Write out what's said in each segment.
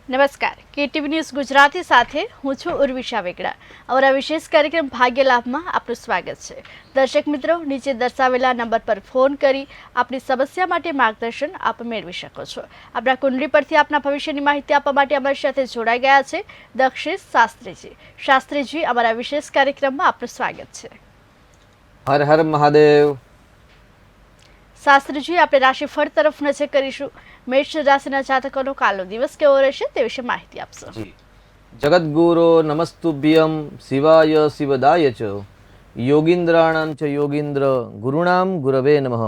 નમસ્કાર, KTV news Gujarati સાથે હું છું ઉર્વિશા વેગડા। અમારા વિશેષ કાર્યક્રમ ભાગ્ય લાભમાં આપનું સ્વાગત છે। દર્શક મિત્રો, નીચે દર્શાવેલા નંબર પર ફોન કરી આપની સમસ્યા માટે માર્ગદર્શન આપ મેળવી શકો છો। આપણા કુંડળી પરથી આપના ભવિષ્યની માહિતી આપવા માટે અમારી સાથે જોડાઈ ગયા છે દક્ષેશ શાસ્ત્રીજી। શાસ્ત્રીજી, અમારા વિશેષ કાર્યક્રમમાં આપનું સ્વાગત છે। હર હર મહાદેવ। શાસ્ત્રીજી, આપણે રાશિફળ તરફ નજર કરીશું। મેષ રાશિના જાતકોનો કાલનો દિવસ કેવો રહેશે તે વિશે માહિતી આપશો। જગદગુરો નમસ્તુભ્યમ શિવાય શિવદાય ચ યોગીન્દ્રાણામ ચ યોગીન્દ્ર ગુરુણામ ગુરવે નમઃ।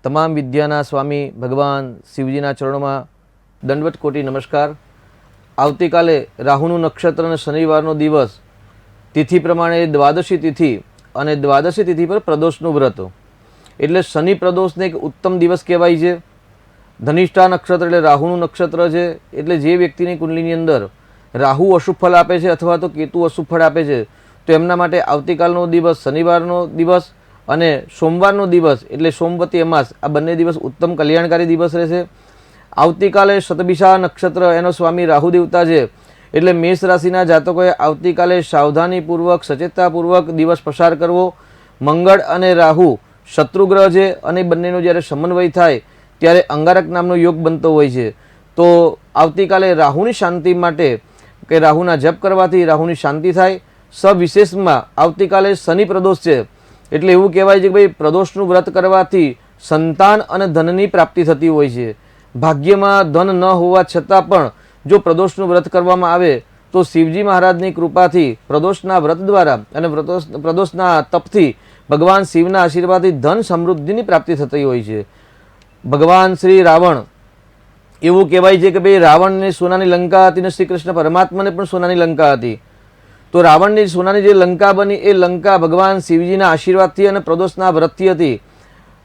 તમામ વિદ્યાના સ્વામી ભગવાન શિવજીના ચરણોમાં દંડવત કોટી નમસ્કાર। આવતીકાલે રાહુનું નક્ષત્ર અને શનિવારનો દિવસ, તિથિ પ્રમાણે દ્વાદશી તિથિ અને દ્વાદશી તિથિ પર પ્રદોષનું વ્રત, એટલે શનિ પ્રદોષને એક ઉત્તમ દિવસ કહેવાય છે। ધનિષ્ઠા નક્ષત્ર એટલે રાહુનું નક્ષત્ર છે, એટલે જે વ્યક્તિની કુંડલીની અંદર રાહુ અશુભ ફળ આપે છે અથવા તો કેતુ અશુભ ફળ આપે છે, તો એમના માટે આવતીકાલનો દિવસ, શનિવારનો દિવસ અને સોમવારનો દિવસ એટલે સોમવતી અમાસ, આ બંને દિવસ ઉત્તમ કલ્યાણકારી દિવસ રહેશે। આવતીકાલે શતભિષા નક્ષત્ર, એનો સ્વામી રાહુ દેવતા છે, એટલે મેષ રાશિના જાતકોએ આવતીકાલે સાવધાનીપૂર્વક, સચેતતાપૂર્વક દિવસ પસાર કરવો। મંગળ અને રાહુ શત્રુગ્રહ છે અને બંનેનો જ્યારે સમન્વય થાય ત્યારે અંગારક નામનો યોગ બનતો હોય છે। તો આવતીકાલે રાહુની શાંતિ માટે કે રાહુના જપ કરવાથી રાહુની શાંતિ થાય। સવિશેષમાં આવતીકાલે શનિ પ્રદોષ છે, એટલે એવું કહેવાય છે કે ભાઈ પ્રદોષનું વ્રત કરવાથી સંતાન અને ધનની પ્રાપ્તિ થતી હોય છે। ભાગ્યમાં ધન ન હોવા છતાં પણ જો પ્રદોષનું વ્રત કરવામાં આવે તો શિવજી મહારાજની કૃપાથી પ્રદોષના વ્રત દ્વારા અને પ્રદોષના તપથી ભગવાન શિવના આશીર્વાદથી ધન સમૃદ્ધિની પ્રાપ્તિ થતી હોય છે। ભગવાન શ્રી રાવણ, એવું કહેવાય છે કે ભાઈ રાવણને સોનાની લંકા હતી ને શ્રી કૃષ્ણ પરમાત્માને પણ સોનાની લંકા હતી। તો રાવણની સોનાની જે લંકા બની એ લંકા ભગવાન શિવજીના આશીર્વાદથી અને પ્રદોષના વ્રતથી હતી।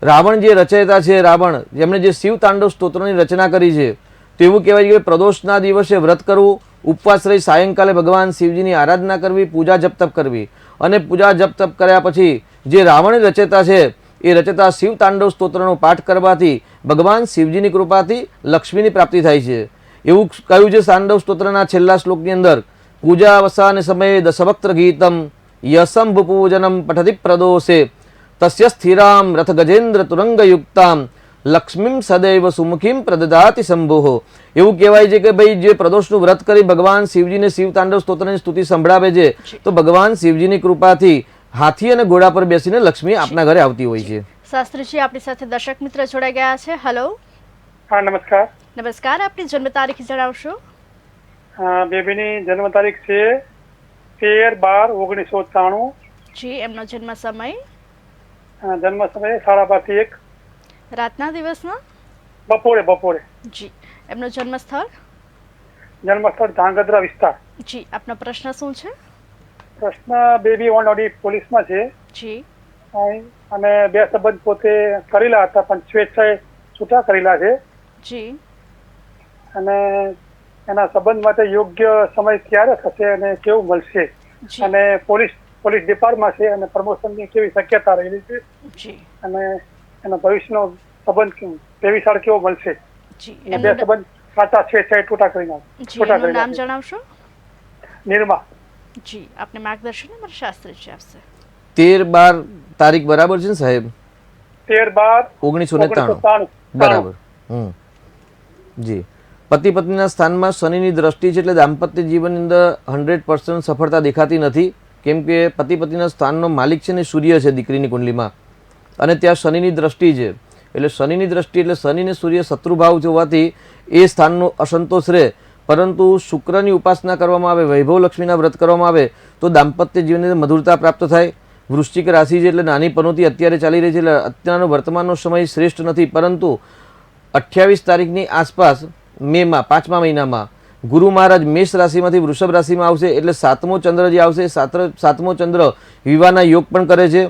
રાવણ જે રચયિતા છે, રાવણ જેમણે જે શિવ તાંડવ સ્તોત્રની રચના કરી છે, તો એવું કહેવાય છે કે પ્રદોષના દિવસે વ્રત કરવું, ઉપવાસ રહી સાયંકાલે ભગવાન શિવજીની આરાધના કરવી, પૂજા જપ તપ કરવી, અને પૂજા જપ તપ કર્યા પછી જે રાવણની રચયિતા છે એ રચયિતા શિવ તાંડવ સ્તોત્રનો પાઠ કરવાથી ભગવાન શિવજીની કૃપાથી લક્ષ્મીની પ્રાપ્તિ થાય છે। એવું કહ્યું છે તાંડવ સ્તોત્રના છેલ્લા શ્લોકની અંદર, પૂજા અવસાન સમયે દશવક્ત્ર ગીતમ યશંભ પૂજનમ પઠતિ પ્રદોષે તસ્ય સ્થિરામ રથ ગજેન્દ્ર તુરંગયુક્તામ લક્ષ્મીમ સદૈવ સુમુખીમ પ્રદદાતિ શંભુઃ। એવું કહેવાય છે કે ભાઈ જે પ્રદોષનું વ્રત કરી ભગવાન શિવજીને શિવ તાંડવ સ્તોત્રની સ્તુતિ સંભળાવે છે, તો ભગવાન શિવજીની કૃપાથી હાથી અને ઘોડા પર બેસીને લક્ષ્મી આપના ઘરે આવતી હોય છે। શાસ્ત્રીજી, આપણી સાથે દર્શક મિત્ર જોડાઈ ગયા છે। હેલો। હા, નમસ્કાર। નમસ્કાર, આપની જન્મ તારીખ જણાવશો? બેબીની જન્મ તારીખ છે 13/12/1993। જી, એમનો જન્મ સમય? જન્મ સમય 12:30 થી 1 રાતના દિવસના? બપોરે। જી, એમનું જન્મ સ્થળ? જન્મ સ્થળ ધાંગધ્રા વિસ્તાર। જી, આપનો પ્રશ્ન શું છે? પ્રશ્ન, બેબી ઓલરેડી પોલીસમાં છે જી, અને 2 સંબંધ પોતે કરેલા હતા પણ સ્વેચ્છાએ છૂટા કરેલા છે, જી, અને એના સંબંધ માટે યોગ્ય સમય ક્યારે થશે અને કેવું મળશે, અને પોલીસ ડિપાર્ટમાં છે અને પ્રમોશનની કેવી શક્યતા રહેલી છે, જી, અને એના ભવિષ્યનો સંબંધ ભેવીસાળ કેવો મળશે, જી, 2 સંબંધ સાચા સ્વેચ્છાએ છૂટા કરી એમનું નામ જણાવશો? નિર્મા। જી, આપને માર્ગદર્શન અમારા શાસ્ત્રીજી આપશે। 13/12 તારીખ બરાબર છે ને સાહેબ? 13/12/1993 બરાબર। જી, પતિ પત્નીના સ્થાનમાં શનિની દ્રષ્ટિ છે, એટલે દાંપત્ય જીવનની અંદર 100% સફળતા દેખાતી નથી, કેમ કે પતિ પત્નીના સ્થાનનો માલિક છે ને સૂર્ય છે દીકરીની કુંડલીમાં, અને ત્યાં શનિની દ્રષ્ટિ છે, એટલે શનિની દ્રષ્ટિ એટલે શનિ ને સૂર્ય શત્રુભાવ હોવાથી એ સ્થાનનો અસંતોષ રહે। પરંતુ શુક્રની ઉપાસના કરવામાં આવે, વૈભવ લક્ષ્મીના વ્રત કરવામાં આવે તો દાંપત્ય જીવનની અંદર મધુરતા પ્રાપ્ત થાય। વૃશ્ચિક રાશિ છે, એટલે નાની પનોતી અત્યારે ચાલી રહી છે, એટલે અત્યારનો વર્તમાનનો સમય શ્રેષ્ઠ નથી, પરંતુ 28 તારીખની આસપાસ મેમાં 5મા મહિનામાં ગુરુ મહારાજ મેષ રાશિમાંથી વૃષભ રાશિમાં આવશે, એટલે 7મો ચંદ્ર જે આવશે, 7મો ચંદ્ર વિવાહના યોગ પણ કરે છે।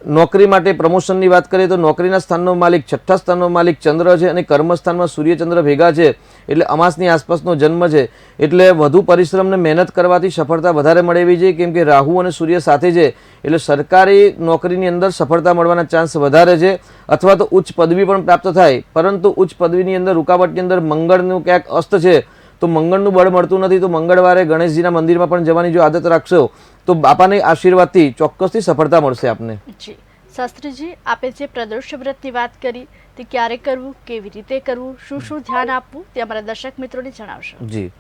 નોકરી માટે પ્રમોશનની વાત કરીએ તો નોકરીના સ્થાનનો માલિક, 6ઠ્ઠા સ્થાનનો માલિક ચંદ્ર છે, અને કર્મસ્થાનમાં સૂર્યચંદ્ર ભેગા છે, એટલે અમાસની આસપાસનો જન્મ છે, એટલે વધુ પરિશ્રમ ને મહેનત કરવાથી સફળતા વધારે મળે એવી છે, કેમ કે રાહુ અને સૂર્ય સાથે છે, એટલે સરકારી નોકરીની અંદર સફળતા મળવાના ચાન્સ વધારે છે, અથવા તો ઉચ્ચ પદવી પણ પ્રાપ્ત થાય। પરંતુ ઉચ્ચ પદવીની અંદર રૂકાવટની અંદર મંગળનું ક્યાંક અસ્ત છે, તો મંગળનું બળ મળતું નથી, તો મંગળવારે ગણેશજીના મંદિરમાં પણ જવાની જો આદત રાખશો તો બાપાના આશીર્વાદથી ચોક્કસથી સફળતા મળશે આપને. જી શાસ્ત્રીજી, આપે જે પ્રદોષ વ્રતની વાત કરી તે ક્યારે કરવું, કેવી રીતે કરવું, શું શું ધ્યાન આપવું તે અમારા દર્શક મિત્રોને જણાવશો. જી,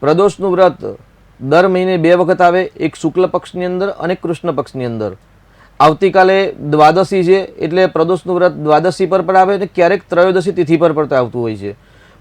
પ્રદોષનું વ્રત દર મહિને 2 વખત આવે, એક શુક્લ પક્ષની અંદર અને કૃષ્ણ પક્ષની અંદર. આવતીકાલે દ્વાદશી છે એટલે પ્રદોષનું વ્રત દ્વાદશી પર પણ આવે અને ક્યારેક ત્રયોદશી તિથિ પર પણ આવતું હોય છે.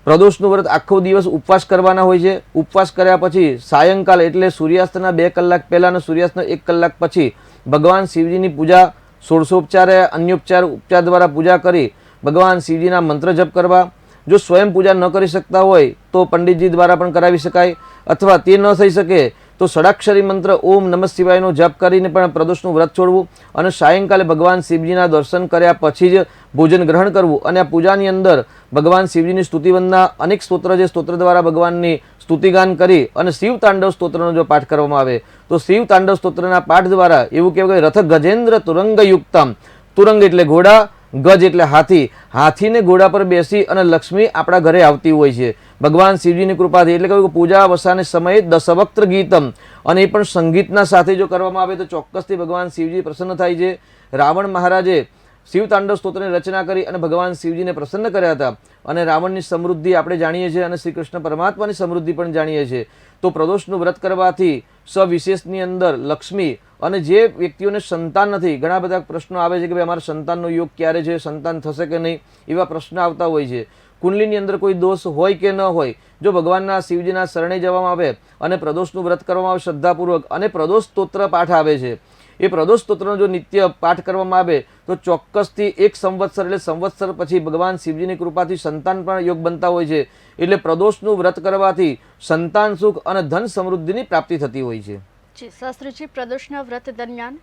પ્રદોષનું વ્રત આખો દિવસ ઉપવાસ કરવાના હોય છે. ઉપવાસ કર્યા પછી સાયંકાલે એટલે સૂર્યાસ્તના 2 કલાક પહેલા અને સૂર્યાસ્તના 1 કલાક પછી ભગવાન શિવજીની પૂજા ષોડશોપચાર ઉપચાર દ્વારા પૂજા કરી ભગવાન શિવજીના મંત્ર જપ કરવા. જો સ્વયં પૂજા ન કરી શકતા હોય તો પંડિતજી દ્વારા પણ કરાવી શકાય, અથવા તે ન થઈ શકે તો ષડાક્ષરી મંત્ર ઓમ નમઃ શિવાયનો જપ કરીને પણ પ્રદોષનું વ્રત છોડવું અને સાયંકાલે ભગવાન શિવજીના દર્શન કર્યા પછી જ ભોજન ગ્રહણ કરવું. અને આ પૂજાની અંદર ભગવાન શિવજીની સ્તુતિવંદના અનેક સ્તોત્ર જે સ્તોત્ર દ્વારા ભગવાનની સ્તુતિગાન કરી અને શિવ તાંડવ સ્તોત્રનો જો પાઠ કરવામાં આવે તો શિવ તાંડવ સ્તોત્રના પાઠ દ્વારા એવું કહેવાય કે રથ ગજેન્દ્ર તુરંગ યુક્તમ. તુરંગ એટલે ઘોડા, ગજ એટલે હાથી. હાથીને ઘોડા પર બેસી અને લક્ષ્મી આપણા ઘરે આવતી હોય છે ભગવાન શિવજીની કૃપાથી. એટલે કહ્યું કે પૂજા વસાને સમયે દશવક્ત્ર ગીતમ, અને એ પણ સંગીતના સાથે જો કરવામાં આવે તો ચોક્કસથી ભગવાન શિવજી પ્રસન્ન થાય છે. રાવણ મહારાજે શિવ તાંડવ સ્તોત્રની રચના કરી અને ભગવાન શિવજીને પ્રસન્ન કર્યા હતા. અને રાવણની સમૃદ્ધિ આપણે જાણીએ છીએ અને શ્રી કૃષ્ણ પરમાત્માની સમૃદ્ધિ પણ જાણીએ છીએ. તો પ્રદોષનું વ્રત કરવાથી સવિશેષની અંદર લક્ષ્મી, અને જે વ્યક્તિઓને સંતાન નથી, ઘણા બધા પ્રશ્નો આવે છે કે ભાઈ અમારા સંતાનનો યોગ ક્યારે છે, સંતાન થશે કે નહીં, એવા પ્રશ્ન આવતા હોય છે. કુંડલીની અંદર કોઈ દોષ હોય કે ન હોય, જો ભગવાનના શિવજીના શરણે જવામાં આવે અને પ્રદોષનું વ્રત કરવામાં આવે શ્રદ્ધાપૂર્વક અને પ્રદોષ સ્તોત્ર પાઠ આવે છે, એ પ્રદોષ સ્તોત્રનો જો નિત્ય પાઠ કરવામાં આવે તો ચોક્કસથી 1 સંવત્સર એટલે સંવત્સર પછી ભગવાન શિવજીની કૃપાથી સંતાન પણ યોગ બનતા હોય છે. એટલે પ્રદોષનું વ્રત કરવાથી સંતાન સુખ અને ધન સમૃદ્ધિની પ્રાપ્તિ થતી હોય છે. જી શાસ્ત્રીજી, પ્રદોષના વ્રત દરમિયાન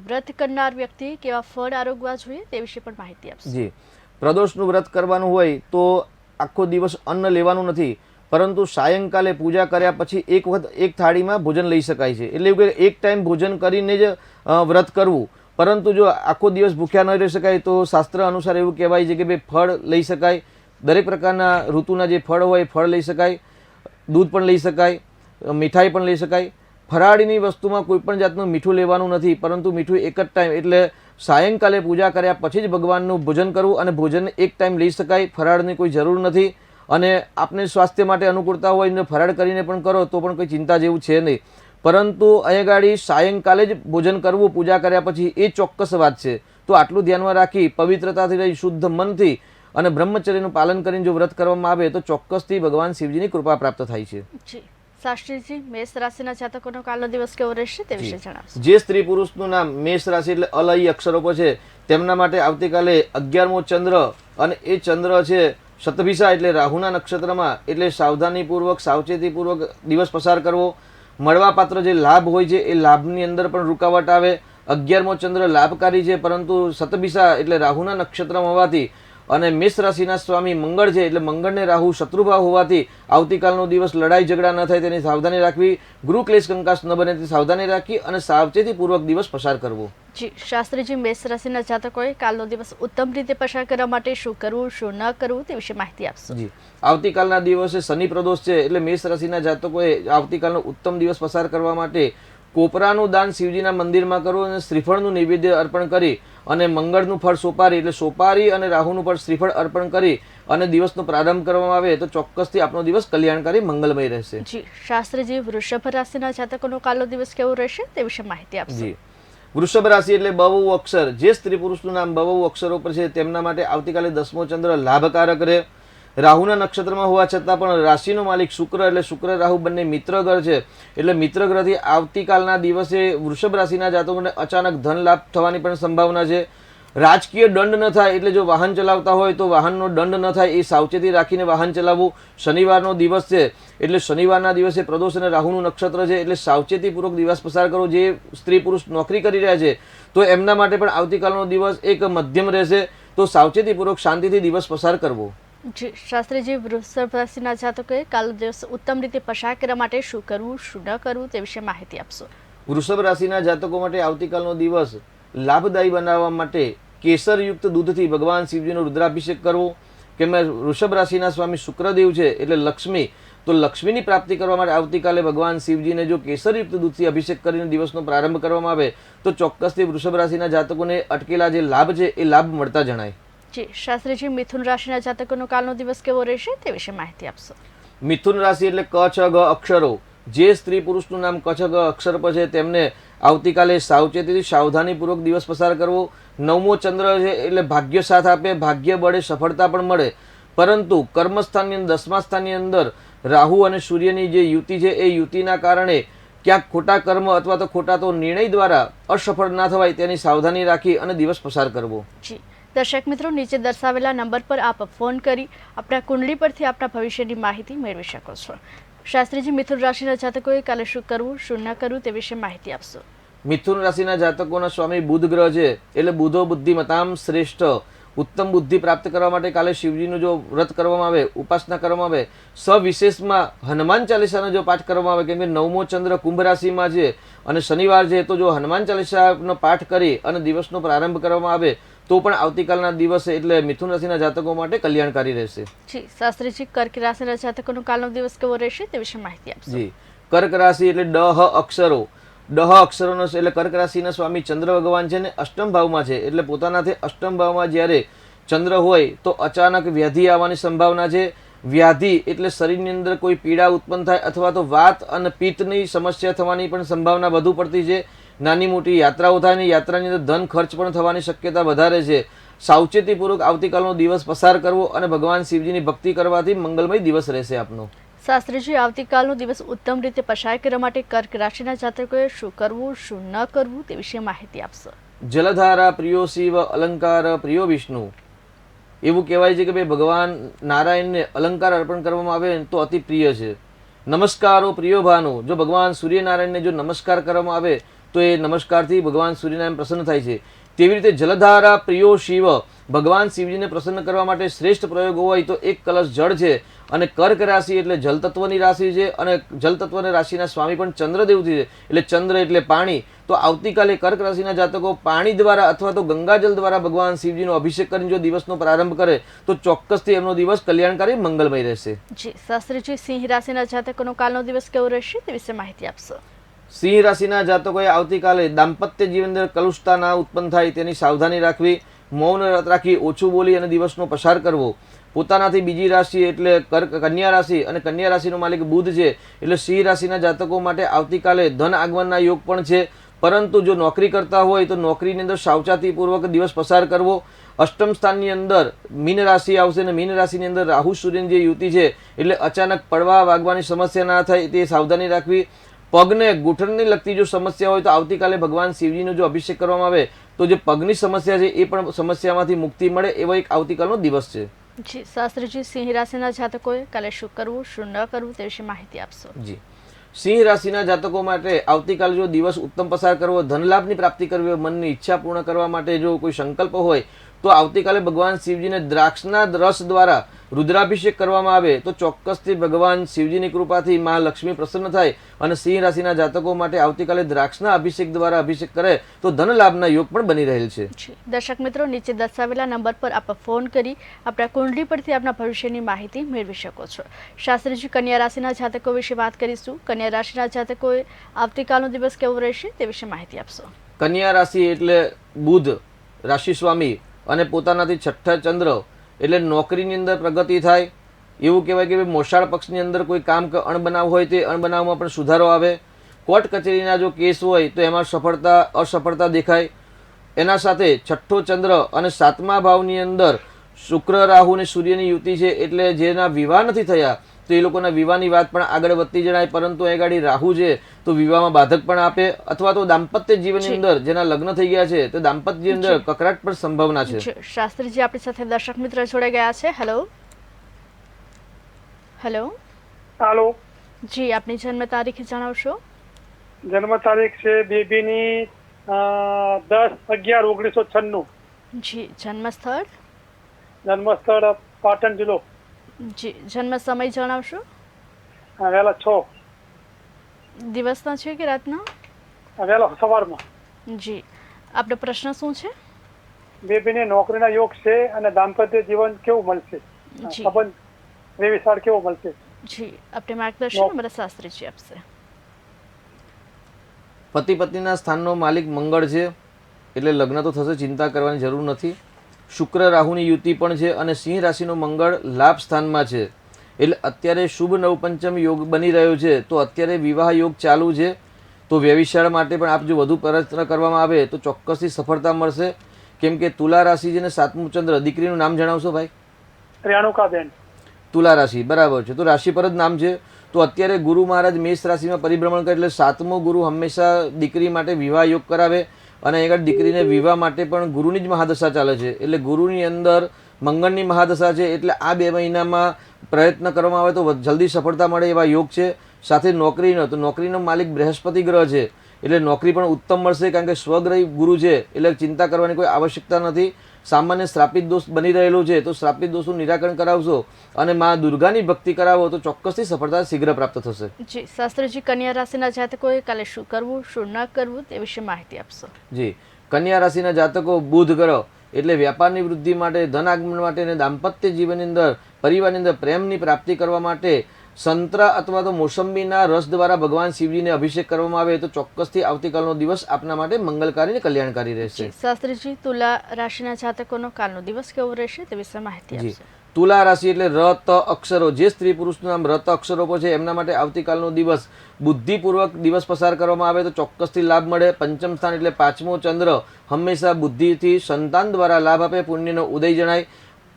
વ્રત કરનાર વ્યક્તિ કેવા ફળ આરોગવા જોઈએ તે વિશે પણ માહિતી આપશો. જી, પ્રદોષનું વ્રત કરવાનું હોય તો આખો દિવસ અન્ન લેવાનું નથી, પરંતુ સાયંકાલે પૂજા કર્યા પછી એક વખત એક થાળીમાં ભોજન લઈ શકાય છે. એટલે એવું કે એક ટાઈમ ભોજન કરીને જ વ્રત કરવું. પરંતુ જો આખો દિવસ ભૂખ્યા ન રહી શકાય તો શાસ્ત્ર અનુસાર એવું કહેવાય છે કે ભાઈ ફળ લઈ શકાય. દરેક પ્રકારના ઋતુના જે ફળ હોય ફળ લઈ શકાય, દૂધ પણ લઈ શકાય, મીઠાઈ પણ લઈ શકાય. ફરાળીની વસ્તુમાં કોઈ પણ જાતનું મીઠું લેવાનું નથી, પરંતુ મીઠું એક જ ટાઈમ એટલે સાયંકાલે પૂજા કર્યા પછી જ ભગવાનનું ભોજન કરવું. અને ભોજન એક ટાઈમ લઈ શકાય, ફરાળની કોઈ જરૂર નથી. અને આપને સ્વાસ્થ્ય માટે અનુકૂળતા હોય ને ફરાળ કરીને પણ કરો તો પણ કોઈ ચિંતા જેવું છે નહીં. પરંતુ અહીંયા ગાડી સાયંકાલે જ ભોજન કરવું પૂજા કર્યા પછી, એ ચોક્કસ વાત છે. તો આટલું ધ્યાનમાં રાખી પવિત્રતાથી રહી શુદ્ધ મનથી અને બ્રહ્મચર્યનું પાલન કરીને જો વ્રત કરવામાં આવે તો ચોક્કસથી ભગવાન શિવજીની કૃપા પ્રાપ્ત થાય છે. જી શાસ્ત્રીજી, મેષ રાશિના જાતકોનો કાલનો દિવસ કેવો રહેશે તે વિશે જણાવશો. જે સ્ત્રી પુરુષનું નામ મેષ રાશિ એટલે અલય અક્ષરો પર છે તેમના માટે આવતીકાલે 11મો ચંદ્ર, અને એ ચંદ્ર છે શતભિષા એટલે રાહુના નક્ષત્રમાં. એટલે સાવધાનીપૂર્વક સાવચેતીપૂર્વક દિવસ પસાર કરવો. મળવાપાત્ર જે લાભ હોય છે એ લાભની અંદર પણ રૂકાવટ આવે. 11મો ચંદ્ર લાભકારી છે, પરંતુ શતભિષા એટલે રાહુના નક્ષત્રમાં હોવાથી અને મેષ રાશિના સ્વામી મંગળ છે એટલે મંગળને રાહુ શત્રુભાવ હોવાથી આવતીકાલનો દિવસ લડાઈ ઝઘડા ન થાય તેની સાવધાની રાખવી. ગૃહ ક્લેશ કંકાસ ન બને તેની સાવધાની રાખી અને સાવચેતીપૂર્વક દિવસ પસાર કરવો. જી શાસ્ત્રીજી, મેષ રાશિના જાતકોએ કાલનો દિવસ ઉત્તમ રીતે પસાર કરવા માટે શું કરવું શું ન કરવું તે વિશે માહિતી આપશો. જી, આવતીકાલના દિવસે શનિ પ્રદોષ છે એટલે મેષ રાશિના જાતકોએ આવતીકાલનો ઉત્તમ દિવસ પસાર કરવા માટે કોપરાનું દાન શિવજીના મંદિરમાં કરવું અને શ્રીફળનું નૈવેદ્ય અર્પણ કરી અને મંગળનું ફળ સોપારી એટલે સોપારી અને રાહુનું ફળ શ્રીફળ અર્પણ કરી અને દિવસનો પ્રારંભ કરવામાં આવે તો ચોક્કસથી આપનો દિવસ કલ્યાણકારી મંગલમય રહેશે. જી શાસ્ત્રીજી, વૃષભ રાશિના જાતકોનો કાલનો દિવસ કેવો રહેશે તે વિશે માહિતી આપશો. જી, વૃષભ રાશિ એટલે બહુ અક્ષર, જે સ્ત્રી પુરુષનું નામ બહુ અક્ષરો પર છે તેમના માટે આવતીકાલે 10મો ચંદ્ર લાભકારક રહે. રાહુના નક્ષત્રમાં હોવા છતાં પણ રાશિનો માલિક શુક્ર એટલે શુક્ર રાહુ બંને મિત્ર ગ્રહ છે. એટલે મિત્ર ગ્રહથી આવતીકાલના દિવસે વૃષભ રાશિના જાતકોને અચાનક ધન લાભ થવાની પણ સંભાવના છે. રાજકીય દંડ ન થાય એટલે જો વાહન ચલાવતા હોય તો વાહનનો દંડ ન થાય એ સાવચેતી રાખીને વાહન ચલાવવું. શનિવારનો દિવસ છે એટલે શનિવારના દિવસે પ્રદોષ અને રાહુનું નક્ષત્ર છે એટલે સાવચેતીપૂર્વક દિવસ પસાર કરો. જે સ્ત્રી પુરુષ નોકરી કરી રહ્યા છે તો એમના માટે પણ આવતીકાલનો દિવસ એક મધ્યમ રહેશે. તો સાવચેતીપૂર્વક શાંતિથી દિવસ પસાર કરવો. જી શાસ્ત્રીજી, વૃષભ રાશિના જાતકોએ કાલનો દિવસ ઉત્તમ રીતે પસાર કરવા માટે શું કરવું શું ન કરવું તે વિશે માહિતી આપશો. વૃષભ રાશિના જાતકો માટે આવતીકાલનો દિવસ લાભદાયી બનાવવા માટે કેસરયુક્ત દૂધથી ભગવાન શિવજીનો રુદ્રાભિષેક કરવો. કે વૃષભ રાશિના સ્વામી શુક્રદેવ છે એટલે લક્ષ્મી, તો લક્ષ્મીની પ્રાપ્તિ કરવા માટે આવતીકાલે ભગવાન શિવજીને જો કેસરયુક્ત દૂધથી અભિષેક કરીને દિવસનો પ્રારંભ કરવામાં આવે તો ચોક્કસથી વૃષભ રાશિના જાતકોને અટકેલા જે લાભ છે એ લાભ મળતા જણાય. જી શાસ્ત્રીજી, મિથુન રાશિના જાતકોનો કાલનો દિવસ કેવો રહેશે તે વિશે માહિતી આપશો. મિથુન રાશિ એટલે ક છ ગ અક્ષરો. જે સ્ત્રી પુરુષનું નામ ક છ ગ અક્ષર પર છે તેમને આવતીકાલે સાવચેતીથી સાવધાનીપૂર્વક દિવસ પસાર કરવો. 9મો ચંદ્ર છે એટલે ભાગ્ય સાથ આપે, ભાગ્ય બળે, સફળતા પણ મળે. પરંતુ કર્મસ્થાનની અંદર 10મા સ્થાનની અંદર રાહુ અને સૂર્યની જે યુતિ છે એ યુતિના કારણે ક્યાંક ખોટા કર્મ અથવા તો ખોટા તો નિર્ણય દ્વારા અસફળ ના થવાય તેની સાવધાની રાખી અને દિવસ પસાર કરવો. જી દર્શક મિત્રો, નીચે દર્શાવેલા નંબર પર આપ ફોન કરી આપણા કુંડળી પરથી આપણા ભવિષ્યની માહિતી મેળવી શકો છો. શાસ્ત્રીજી, મિથુન રાશિના જાતકોએ કાલે શું કરવું શું ન કરવું તે વિશે માહિતી આપશો. મિથુન રાશિના જાતકોના સ્વામી બુધ ગ્રહ છે એટલે બુધો બુદ્ધિમતામ શ્રેષ્ઠ. ઉત્તમ બુદ્ધિ પ્રાપ્ત કરવા માટે કાલે શિવજીનું જો વ્રત કરવામાં આવે, ઉપાસના કરવામાં આવે, સવિશેષમાં હનુમાન ચાલીસાનો જો પાઠ કરવામાં આવે, કેમ કે 9મો ચંદ્ર કુંભ રાશિમાં છે અને શનિવાર છે, તો જો હનુમાન ચાલીસાનો પાઠ કરી અને દિવસનો પ્રારંભ કરવામાં આવે તો પણ આવતીકાલના દિવસે એટલે મિથુન રાશિના જાતકો માટે કલ્યાણકારી રહેશે. જી શાસ્ત્રીજી, કર્ક રાશિના જાતકોનો કાલનો દિવસ કેવો રહેશે તે વિશે માહિતી આપશો. જી કર્ક રાશિ એટલે ડ અક્ષરો. ડ અક્ષરોનો એટલે કર્ક રાશિના સ્વામી ચંદ્ર ભગવાન છે ને અષ્ટમ ભાવમાં છે, એટલે પોતાનાથી અષ્ટમ ભાવમાં જ્યારે ચંદ્ર હોય તો અચાનક વ્યાધિ આવવાની સંભાવના છે. વ્યાધિ એટલે શરીરની અંદર કોઈ પીડા ઉત્પન્ન થાય અથવા તો વાત અને પિત્તની સમસ્યા થવાની પણ સંભાવના વધુ પડતી છે. નાની મોટી યાત્રાઓ થાય ને યાત્રાની અંદર ધન ખર્ચ પણ થવાની શક્યતા વધારે છે. સાવચેતીપૂર્વક આવતીકાલનો દિવસ પસાર કરવો અને ભગવાન શિવજીની ભક્તિ કરવાથી મંગલમય દિવસ રહેશે આપનો. શાસ્ત્રીજી, આવતીકાલનો દિવસ ઉત્તમ રીતે પસાર કરવા માટે કર્ક રાશિના જાતકોએ શું કરવું શું ન કરવું તે વિશે માહિતી આપશો. જલધારા પ્રિયો શિવ, અલંકાર પ્રિયો વિષ્ણુ. એવું કહેવાય છે કે ભાઈ ભગવાન નારાયણને અલંકાર અર્પણ કરવામાં આવે તો અતિ પ્રિય છે. નમસ્કારો પ્રિયો ભાનો. જો ભગવાન સૂર્યનારાયણને જો નમસ્કાર કરવામાં આવે તો એ નમસ્કારથી ભગવાન સૂર્યનારાયણ પ્રસન્ન થાય છે. તેવી રીતે જલધારા પ્રિયો શિવ, ભગવાન શિવજીને પ્રસન્ન કરવા માટે શ્રેષ્ઠ પ્રયોગ હોય તો એક કલશ જળ છે. અને કર્ક રાશિ એટલે જલ તત્વની રાશિ છે અને જલ તત્વની રાશિના સ્વામી પણ ચંદ્રદેવથી છે, એટલે ચંદ્ર એટલે પાણી. તો આવતીકાલે કર્ક રાશિના જાતકો પાણી દ્વારા અથવા તો ગંગાજલ દ્વારા ભગવાન શિવજીનો અભિષેક કરીને જો દિવસનો પ્રારંભ કરે તો ચોક્કસથી એમનો દિવસ કલ્યાણકારી મંગલમય રહેશે. જી શાસ્ત્રીજી, સિંહ રાશિના જાતકોનો કાલનો દિવસ કેવો રહેશે તે વિશે માહિતી આપશો. સિંહ રાશિના જાતકોએ આવતીકાલે દાંપત્ય જીવન અંદર કલુષતા ના ઉત્પન્ન થાય તેની સાવધાની રાખવી, મૌન રાખી ઓછું બોલી અને દિવસનો પસાર કરવો. પોતાનાથી બીજી રાશિ એટલે કન્યા રાશિ અને કન્યા રાશિનો માલિક બુધ છે, એટલે સિંહ રાશિના જાતકો માટે આવતીકાલે ધન આગમનના યોગ પણ છે. પરંતુ જો નોકરી કરતા હોય તો નોકરીની અંદર સાવચેતીપૂર્વક દિવસ પસાર કરવો. અષ્ટમ સ્થાનની અંદર મીન રાશિ આવશે અને મીન રાશિની અંદર રાહુ સૂર્યની જે યુતિ છે એટલે અચાનક પડવા વાગવાની સમસ્યા ના થાય તે સાવધાની રાખવી. પગને ઘૂંટણને લગતી જો સમસ્યા હોય તો આવતીકાલે ભગવાન શિવજીનો જો અભિષેક કરવામાં આવે તો જે પગની સમસ્યા છે એ પણ સમસ્યામાંથી મુક્તિ મળે એવો એક આવતીકાલનો દિવસ છે. જી શાસ્ત્રીજી, સિંહ રાશિના જાતકોએ કાલે શું કરવું શું ન કરવું તે વિશે માહિતી આપશો. જી સિંહ રાશિના જાતકો માટે આવતીકાલે જો દિવસ ઉત્તમ પસાર કરવો, ધનલાભની પ્રાપ્તિ કરવી હોય, મનની ઈચ્છા પૂર્ણ કરવા માટે જો કોઈ સંકલ્પ હોય તો આવતીકાલે ભગવાન શિવજીને દ્રાક્ષના રસ દ્વારા રુદ્રાભિષેક કરવામાં આવે તો ચોક્કસથી ભગવાન શિવજીની કૃપાથી મા લક્ષ્મી પ્રસન્ન થાય અને સિંહ રાશિના જાતકો માટે આવતીકાલે દ્રાક્ષના અભિષેક દ્વારા અભિષેક કરે તો ધન લાભના યોગ પણ બની રહેલ છે. દર્શક મિત્રો, નીચે દર્શાવેલા નંબર પર આપ ફોન કરી આપણા કુંડળી પરથી આપના ભવિષ્યની માહિતી મેળવી શકો છો. શાસ્ત્રીજી, કન્યા રાશિના જાતકો વિશે વાત કરીશું. કન્યા રાશિના જાતકોએ આવતીકાલનો દિવસ કેવો રહેશે તે વિશે માહિતી આપશો. કન્યા રાશિ એટલે બુધ રાશિ સ્વામી અને પોતાનાથી છઠ્ઠા ચંદ્ર એટલે નોકરીની અંદર પ્રગતિ થાય. એવું કહેવાય કે મોસાળ પક્ષની અંદર કોઈ કામ અણબનાવ હોય તે અણબનાવમાં પણ સુધારો આવે. કોર્ટ કચેરીના જો કેસ હોય તો એમાં અસફળતા દેખાય. એના સાથે છઠ્ઠો ચંદ્ર અને 7મા ભાવની અંદર શુક્ર રાહુ અને સૂર્યની યુતિ છે, એટલે જેના વિવાહ નથી થયા તો એ લોકોના વિવાહની વાત પણ આગળ વધતી જણાય. પરંતુ એ ગાડી રાહુ છે તો વિવાહમાં બાધક પણ આપે અથવા તો દાંપત્ય જીવનની અંદર જેના લગ્ન થઈ ગયા છે તો દાંપત્ય જીવન અંદર કકરાટ પણ સંભાવના છે. શાસ્ત્રીજી, આપણી સાથે દર્શક મિત્ર જોડાઈ ગયા છે. હેલો હેલો હાલો. જી, આપની જન્મ તારીખ જણાવશો. જન્મ તારીખ છે બેબીની 10/11/1996. જી, જન્મ સ્થળ. જન્મ સ્થળ પાટણ જિલ્લો. જી, જન્મ સમય જણાવશો. વહેલા 6. દિવસના છે કે રાતના? વહેલા સવારમાં. જી, આપણો પ્રશ્ન શું છે? બેબીને નોકરીના યોગ છે અને દાંપત્ય જીવન કેવું મળશે, સંબંધ વ્યવહાર કેવો મળશે. જી આપણે માર્ગદર્શન અમારા શાસ્ત્રીજી આપશે. પતિ પત્નીના સ્થાનનો માલિક મંગળ છે, એટલે લગ્ન તો થશે, ચિંતા કરવાની જરૂર નથી. શુક્ર રાહુની યુતિ પણ છે અને સિંહ રાશિનો મંગળ લાભ સ્થાનમાં છે, એટલે અત્યારે શુભ નવપંચમ યોગ બની રહ્યો છે. તો અત્યારે વિવાહ યોગ ચાલુ છે. તો વ્યવિચાર માટે પણ આપ જો વધુ પ્રયત્ન કરવામાં આવે તો ચોક્કસથી સફળતા મળશે. કેમ કે તુલા રાશિ છે ને 7મું ચંદ્ર, દીકરીનું નામ જણાવશો ભાઈ? રેણુકાબેન. તુલા રાશિ, બરાબર છે. તો રાશિ પર જ નામ છે. તો અત્યારે ગુરુ મહારાજ મેષ રાશિમાં પરિભ્રમણ કરે એટલે 7મો ગુરુ હંમેશા દીકરી માટે વિવાહ યોગ કરાવે. અને આગળ દીકરીને વિવાહ માટે પણ ગુરુની જ મહાદશા ચાલે છે, એટલે ગુરુની અંદર મંગળની મહાદશા છે. એટલે આ 2 મહિનામાં પ્રયત્ન કરવામાં આવે તો જલ્દી સફળતા મળે એવા યોગ છે. સાથે નોકરીનો, તો નોકરીનો માલિક બૃહસ્પતિ ગ્રહ છે, એટલે નોકરી પણ ઉત્તમ મળશે. કારણ કે સ્વગ્રહી ગુરુ છે, એટલે ચિંતા કરવાની કોઈ આવશ્યકતા નથી. સામાન્ય શ્રાપિત દોષ બની રહેલો છે, તો શ્રાપિત દોષનું નિરાકરણ કરાવશો અને માં દુર્ગાની ભક્તિ કરાવો તો ચોક્કસથી સફળતા શીઘ્ર પ્રાપ્ત થશે. જી શાસ્ત્રીજી, કન્યા રાશિના જાતકોએ કાલે શું કરવું શું ન કરવું તે વિશે માહિતી આપશો. જી, કન્યા રાશિના જાતકો બુધ ગ્રહ એટલે વ્યાપારની વૃદ્ધિ માટે, ધન આગમન માટે અને દાંપત્ય જીવનની અંદર, પરિવારની અંદર પ્રેમની પ્રાપ્તિ કરવા માટે સંતરા અથવા તો મોસંબીના રસ દ્વારા ભગવાન શિવજીને અભિષેક કરવામાં આવે તો ચોક્કસથી આવતીકાલનો દિવસ આપના માટે મંગલકારી અને કલ્યાણકારી રહેશે. શાસ્ત્રીજી, તુલા રાશિના જાતકોનો કાલનો દિવસ કેવો રહેશે તે વિશે માહિતી જી, આપશો. તુલા રાશિ એટલે ર ત અક્ષરો, જે સ્ત્રી પુરુષનું નામ ર ત અક્ષરો પર છે એમના માટે આવતીકાલનો દિવસ બુદ્ધિપૂર્વક દિવસ પસાર કરવામાં આવે તો ચોક્કસથી લાભ મળે. પંચમ સ્થાન એટલે 5મો ચંદ્ર હંમેશા બુદ્ધિથી સંતાન દ્વારા લાભ આપે, પુણ્યનો ઉદય જણાય.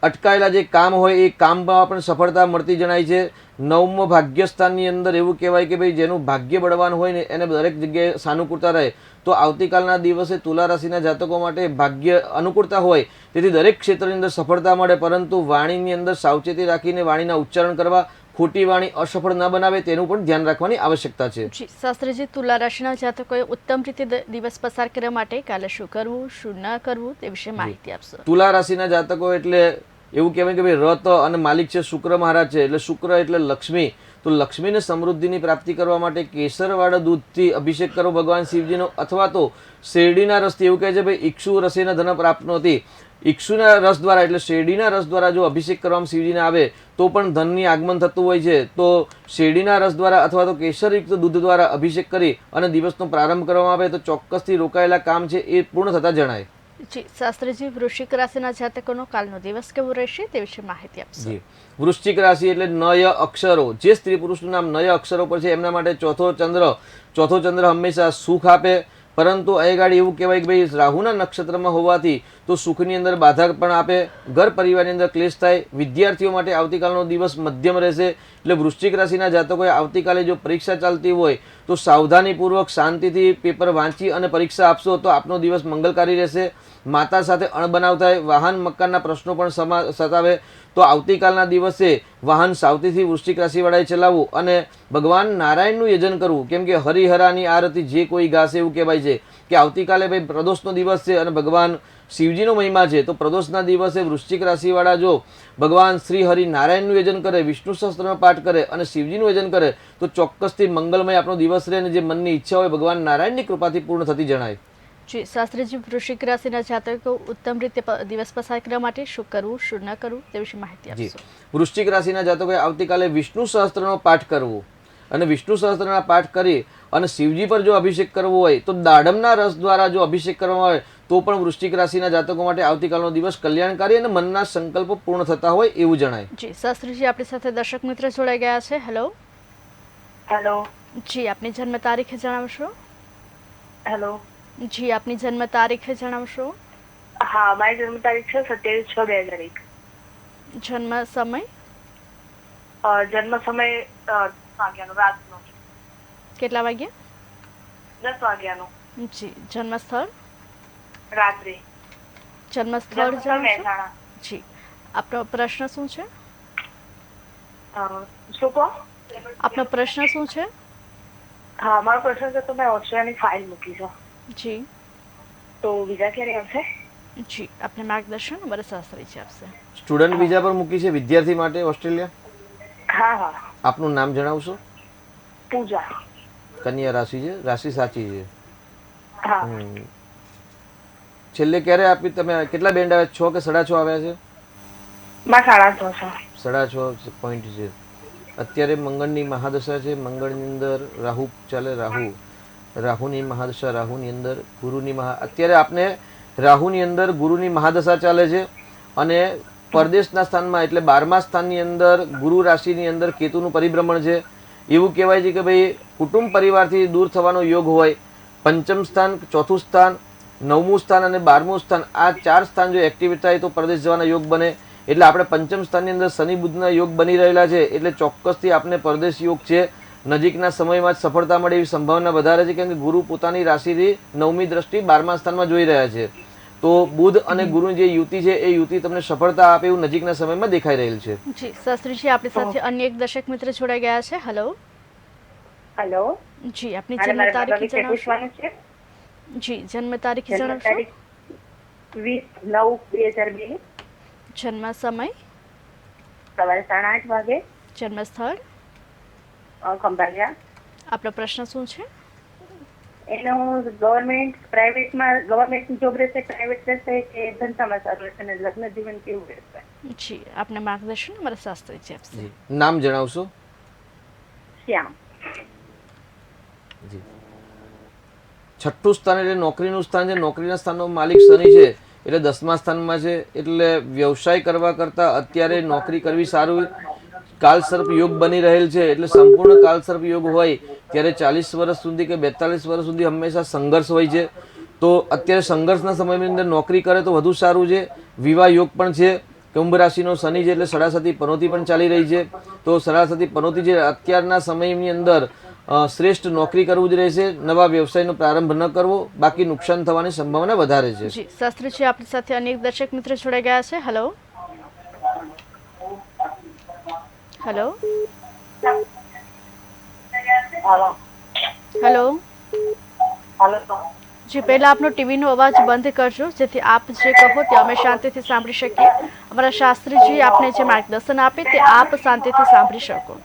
અટકાયેલા જે કામ હોય એ કામમાં પણ સફળતા મળતી જણાય છે. 9મો ભાગ્યસ્થાનની અંદર એવું કહેવાય કે ભાઈ જેનું ભાગ્ય બળવાન હોય ને એને દરેક જગ્યાએ સાનુકૂળતા રહે. તો આવતીકાલના દિવસે તુલા રાશિના જાતકો માટે ભાગ્ય અનુકૂળતા હોય, તેથી દરેક ક્ષેત્રની અંદર સફળતા મળે. પરંતુ વાણીની અંદર સાવચેતી રાખીને વાણીના ઉચ્ચારણ કરવા, ખોટી વાણી અસફળ ન બનાવે તેનું પણ ધ્યાન રાખવાની આવશ્યકતા છે. જી શાસ્ત્રીજી, તુલા રાશિના જાતકોએ ઉત્તમ રીતે દિવસ પસાર કરવા માટે કાલે શું કરવું શું ન કરવું તે વિશે માહિતી આપશો. તુલા રાશિના જાતકો એટલે એવું કહેવાય કે ભાઈ રત અને માલિક છે શુક્ર મહારાજ છે, એટલે શુક્ર એટલે લક્ષ્મી. તો લક્ષ્મીને સમૃદ્ધિની પ્રાપ્તિ કરવા માટે કેસરવાળા દૂધથી અભિષેક કરો ભગવાન શિવજીનો, અથવા તો શેરડીના રસથી. એવું કહે છે ભાઈ ઈક્ષુ રસેના ધન પ્રાપ્ત નહોતી, ઈક્ષુના રસ દ્વારા એટલે શેરડીના રસ દ્વારા જો અભિષેક કરવામાં શિવજીને આવે તો પણ ધનની આગમન થતું હોય છે. તો શેરડીના રસ દ્વારા અથવા તો કેસરયુક્ત દૂધ દ્વારા અભિષેક કરી અને દિવસનો પ્રારંભ કરવામાં આવે તો ચોક્કસથી રોકાયેલા કામ છે એ પૂર્ણ થતા જણાય. જી શાસ્ત્રીજી, વૃશ્ચિક રાશિના જાતકોનો કાલનો દિવસ કેવો રહેશે તે વિશે માહિતી આપશો. જી, વૃશ્ચિક રાશિ એટલે નય અક્ષરો, જે સ્ત્રી પુરુષનું નામ નય અક્ષરો પર છે એમના માટે ચોથો ચંદ્ર હંમેશા સુખ આપે. પરંતુ અહીં એવું કહેવાય કે ભાઈ રાહુના નક્ષત્રમાં હોવાથી તો સુખની અંદર બાધા પણ આપે, ઘર પરિવારની અંદર ક્લેશ થાય. વિદ્યાર્થીઓ માટે આવતીકાલનો દિવસ મધ્યમ રહેશે. એટલે વૃશ્ચિક રાશિના જાતકોએ આવતીકાલે જો પરીક્ષા ચાલતી હોય તો સાવધાનીપૂર્વક શાંતિથી પેપર વાંચી અને પરીક્ષા આપશો તો આપનો દિવસ મંગલકારી રહેશે. માતા સાથે અણબનાવ થાય, વાહન મકાનના પ્રશ્નો પણ સતાવે તો આવતીકાલના દિવસે વાહન સાવચેતીથી વૃશ્ચિક રાશિવાળાએ ચલાવવું અને ભગવાન નારાયણનું યજન કરવું. કેમ કે હરિહરાની આરતી જે કોઈ ગાશે એવું કહેવાય છે કે આવતીકાલે ભાઈ પ્રદોષનો દિવસ છે અને ભગવાન શિવજીનો મહિમા છે. તો પ્રદોષના દિવસે વૃશ્ચિક રાશિવાળા જો ભગવાન શ્રી હરિ નારાયણનું યજન કરે, વિષ્ણુ સહસ્ત્રનો પાઠ કરે અને શિવજીનું યજન કરે તો ચોક્કસથી મંગલમય આપણો દિવસ રહે અને જે મનની ઈચ્છા હોય ભગવાન નારાયણની કૃપાથી પૂર્ણ થતી જણાય. જી શાસ્ત્રીજી, વૃશ્ચિક રાશિના જાતકો ઉત્તમ રીતે દિવસ પસાર કરવા માટે શું કરવું શું ન કરવું તે વિશે માહિતી જી, આપશો. વૃશ્ચિક રાશિના જાતકોએ આવતીકાલે વિષ્ણુ સહસ્ત્રનો પાઠ કરવો અને વિષ્ણુ સહસ્ત્રના પાઠ કરી અને શિવજી પર જો અભિષેક કરવો હોય તો દાડમના રસ દ્વારા જો અભિષેક કરવામાં આવે તો પણ વૃશ્ચિક રાશિના જાતકો માટે આવતીકાલનો દિવસ કલ્યાણકારી અને મનના સંકલ્પો પૂર્ણ થતા હોય એવું જણાય. જી શાસ્ત્રીજી, આપણી સાથે દર્શક મિત્ર જોડાઈ ગયા છે. હેલો. હેલો. જી આપની જન્મ તારીખ જણાવશો. હેલો. જી આપની જન્મ તારીખ જણાવશો. હા, મારી જન્મ તારીખ છે 27/6/2001. જન્મ સમય. જન્મ સમય 10 વાગ્યાનો, રાતનો. કેટલા વાગ્યા? 10 વાગ્યાનો. જી. જન્મ સ્થળ. રાત્રે. જન્મ સ્થળ જણાવશો. મહેસાણા. જી. આપનો પ્રશ્ન શું છે? શું કહો? આપનો પ્રશ્ન શું છે? હા, મારો પ્રશ્ન છે તો મેં ઓસ્ટ્રેલિયાની ફાઇલ મૂકી છે. જી. તો વિઝા ક્યારે આવશે? જી આપને માર્ગદર્શન અમારા શાસ્ત્રીજી આપશે. સ્ટુડન્ટ વિઝા પર મૂકી છે વિદ્યાર્થી માટે ઓસ્ટ્રેલિયા. હા હા. આપનું નામ જણાવશો. પૂજા. કન્યા રાશિ છે, રાશિ સાચી છે. હા. છેલ્લે ક્યારે આપી તમે? કેટલા બેન્ડ આવ્યા? 6 કે 6.5 આવ્યા છે? માં 6.5 છે. 6.5 પોઈન્ટ છે. અત્યારે મંગળની મહાદશા છે. મંગળની અંદર રાહુ ચાલે. રાહુની મહાદશા, રાહુની અંદર ગુરુની અત્યારે આપને રાહુની અંદર ગુરુની મહાદશા ચાલે છે અને પરદેશના સ્થાનમાં એટલે 12મા સ્થાનની અંદર ગુરુ રાશિની અંદર કેતુનું પરિભ્રમણ છે. એવું કહેવાય છે કે ભાઈ કુટુંબ પરિવારથી દૂર થવાનો યોગ હોય. પંચમ સ્થાન, ચોથું સ્થાન, 9મું સ્થાન અને 12મું સ્થાન, આ 4 સ્થાન જો એક્ટિવેટ થાય તો પરદેશ જવાના યોગ બને. એટલે આપણે પંચમ સ્થાનની અંદર શનિ બુધના યોગ બની રહેલા છે. એટલે ચોક્કસથી આપણે પરદેશ યોગ છે. નજીકના સમયમાં જ સફળતા મળે એવી સંભાવના વધારે છે, કેમ કે ગુરુ પોતાની રાશિથી 9મી દ્રષ્ટિ 12મા સ્થાનમાં જોઈ રહ્યા છે. તો બુધ અને ગુરુની જે યુતિ છે એ યુતિ તમને સફળતા આપે એવું નજીકના સમયમાં દેખાઈ રહેલ છે. જી શાસ્ત્રીજી, આપણી સાથે અન્ય એક દર્શક મિત્ર જોડાઈ ગયા છે. હેલો. હેલો. જી, આપની જન્મ તારીખ જણાવશો? જી, જન્મ તારીખ જણાવશો? 20/9/2002. જન્મ સમય? સવારે 8:30 વાગે. જન્મ સ્થળ? ખંભાળિયા. આપનો પ્રશ્ન શું છે? એને હું ગવર્મેન્ટ જોબ રહેશે, પ્રાઇવેટ રહેશે કે ધંધામાં સારું રહેશે અને લગ્ન જીવન કેવું રહેશે? જી, આપને માર્ગદર્શન અમારા શાસ્ત્રીજી આપશે. નામ જણાવશો? શ્યામ. જી. 6ઠું સ્થાન એટલે નોકરીનું સ્થાન છે. નોકરીના સ્થાનનો માલિક શનિ છે એટલે 10મા સ્થાનમાં છે. એટલે વ્યવસાય કરવા કરતાં અત્યારે નોકરી કરવી સારું. કાલસર્પ યોગ બની રહેલ છે. એટલે સંપૂર્ણ કાલસર્પ યોગ હોય ત્યારે 40 વર્ષ સુધી કે 42 વર્ષ સુધી હંમેશા સંઘર્ષ હોય છે. તો અત્યારે સંઘર્ષના સમયની અંદર નોકરી કરે તો વધુ સારું છે. વિવાહ યોગ પણ છે. કુંભ રાશિનો શનિ છે એટલે સડાસતી પનોતી પણ ચાલી રહી છે. તો સડાસતી પનોતી છે અત્યારના સમયની અંદર શ્રેષ્ઠ નોકરી કરવું જ રહેશે. નવા વ્યવસાયનો પ્રારંભ ન કરવો, બાકી નુકસાન થવાની સંભાવના વધારે છે. જી શાસ્ત્રીજી, આપણી સાથે અનેક દર્શક મિત્ર જોડાઈ ગયા છે. હેલો. હેલો. હેલો. જી, પહેલા આપનો ટીવીનો અવાજ બંધ કરજો જેથી આપ જે કહો તે અમે શાંતિથી સાંભળી શકીએ. અમારા શાસ્ત્રીજી આપને જે માર્ગદર્શન આપે તે આપ શાંતિથી સાંભળી શકો.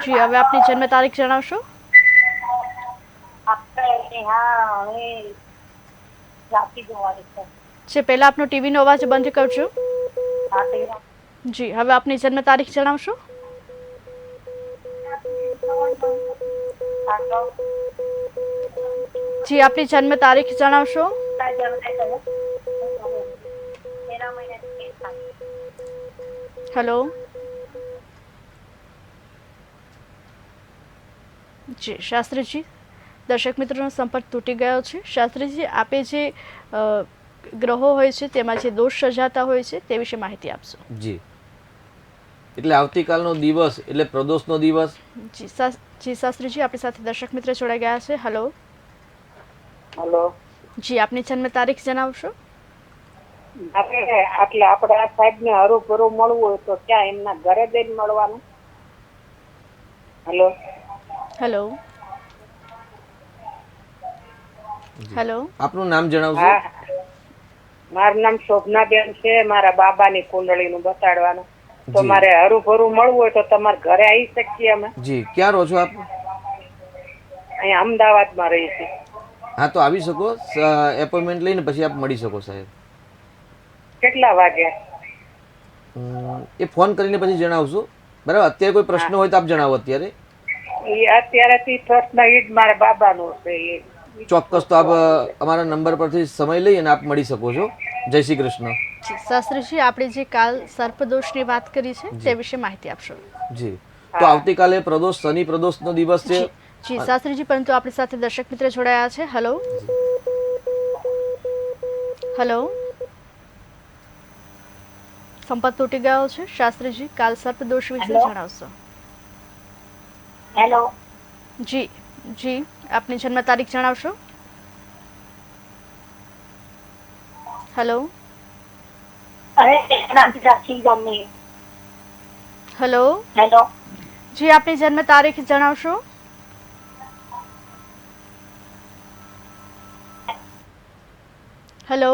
જી, હવે આપની જન્મ તારીખ જણાવશો? જે પહેલા આપનો ટીવીનો અવાજ બંધ કરજો. જી, હવે આપની જન્મ તારીખ જણાવશો? જી, આપની જન્મ તારીખ જણાવશો? હેલો. જી શાસ્ત્રીજી, દર્શક મિત્રોનો સંપર્ક તૂટી ગયો છે. શાસ્ત્રીજી, આપે જે ગ્રહો હોય છે તેમાં જે દોષ સર્જાતા હોય છે તે વિશે માહિતી આપશો? જી, એટલે આવતીકાલનો દિવસ એટલે પ્રદોષનો દિવસ. જી શાસ્ત્રીજી, આપણી સાથે દર્શક મિત્ર જોડાઈ ગયા છે. હેલો. હેલો. જી, આપની જન્મ તારીખ જણાવશો? એટલે આપણા સાહેબને હરું મળવું હોય તો ક્યાં એમના ઘરે જઈને મળવાનું? હેલો. હેલો. હેલો. આપનું નામ જણાવશો? મારું નામ શોભનાબેન છે. મારા બાબાની કુંડળીનું બતાડવાનું તો મારે હરું મળવું હોય તો તમારા ઘરે આવી શકીએ અમે? જી. ક્યાં રહો છો આપ? અહીંયા અમદાવાદમાં રહી છે. હા, તો આવી શકો. એપોઇન્ટમેન્ટ લઈને પછી આપ મળી શકો સાહેબ. કેટલા વાગે? એ ફોન કરીને પછી જણાવશો. બરાબર. અત્યારે કોઈ પ્રશ્ન હોય તો આપ જણાવો. અત્યારે અત્યારેથી પ્રશ્ન એ જ મારા બાબાનો છે. ચોક્કસ. તો આપ અમારા નંબર પરથી સમય લઈ અને આપ મળી શકો છો. જય શ્રી કૃષ્ણ. શાસ્ત્રીજી, આપણે જે કાલ સર્પદોષની વાત કરી છે તે વિશે માહિતી આપશો? જી. તો આવતીકાલે પ્રદોષ, શનિ પ્રદોષનો દિવસ છે. જી શાસ્ત્રીજી, પરંતુ આપણી સાથે દર્શક મિત્ર જોડાયા છે. હેલો. હેલો. સંપર્ક તૂટી ગયો છે. શાસ્ત્રીજી, કાલ સર્પદોષ વિશે જણાવશો? હેલો. જી જી, આપની જન્મ તારીખ જણાવશો? હેલો. હેલો. હેલો. જી, આપની જન્મ તારીખ જણાવશો? હેલો.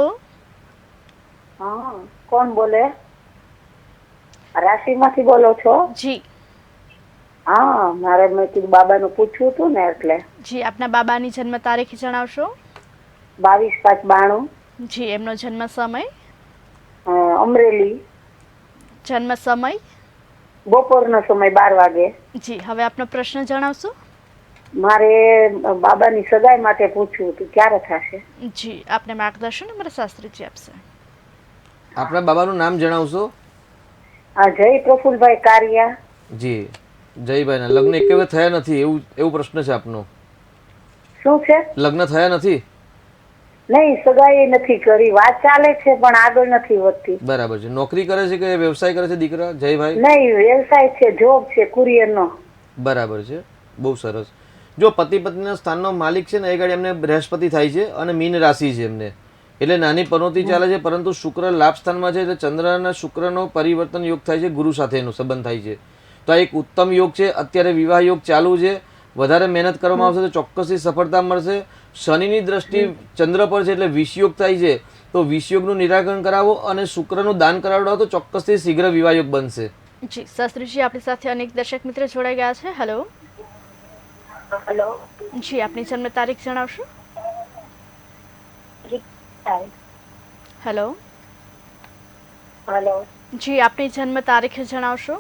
હા, કોણ બોલે? રાશિમાંથી બોલો છો? જી. હા, મારે મેં કીધું બાબાનું પૂછવું હતું ને એટલે. જી, આપના બાબાની જન્મ તારીખ જણાવશો? 22/5/92. જી, એમનો જન્મ સમય? અમરેલી, જન્મ સમય? બપોરનો સમય 12 વાગે. જી, હવે આપનો પ્રશ્ન જણાવશો? મારે બાબાની સગાઈ માટે પૂછવું હતું, ક્યારે થશે? જી, આપને માર્ગદર્શન અમારા શાસ્ત્રીજી આપશે. આપણા બાબાનું નામ જણાવશો? જય પ્રફુલભાઈ કારિયા. જી, જયભાઈના લગ્ન એક વખત થયા નથી એવું પ્રશ્ન છે આપનો. શું છે? લગ્ન થયા નથી? નહીં, સગાઈ નથી કરી, વાત ચાલે છે પણ આગળ નથી વધતી. બરાબર છે. નોકરી કરે છે કે વ્યવસાય કરે છે દીકરા જયભાઈ? નહીં, વ્યવસાય છે, જોબ છે, કુરિયરનો. બરાબર છે, બહુ સરસ. જો પતિ પત્નીના સ્થાનનો માલિક છે ને એ ગાડી એમને બૃહસ્પતિ થાય છે અને મીન રાશિ છે એમને, એટલે નાની પનોતી ચાલે છે, પરંતુ શુક્ર લાભ સ્થાનમાં છે એટલે ચંદ્ર અને શુક્રનો પરિવર્તન યોગ થાય છે, ગુરુ સાથેનો સંબંધ થાય છે. તો આ એક ઉત્તમ યોગ છે. અત્યારે વિવાહ યોગ ચાલુ છે, વધારે મહેનત કરવામાં આવશે તો ચોક્કસથી સફળતા મળશે. શનિની દ્રષ્ટિ ચંદ્ર પર છે એટલે વિષયોગ થાય છે, તો વિષયોગનું નિરાકરણ કરાવો અને શુક્રનું દાન કરાવડાવો તો ચોક્કસથી શીઘ્ર વિવાહ યોગ બનશે. જી, શાસ્ત્રીજી આપણી સાથે અનેક દર્શક મિત્ર જોડાઈ ગયા છે. હેલો. હેલો. જી, આપની જન્મ તારીખ જણાવશો? હેલો. હેલો. જી, આપની જન્મ તારીખ જણાવશો?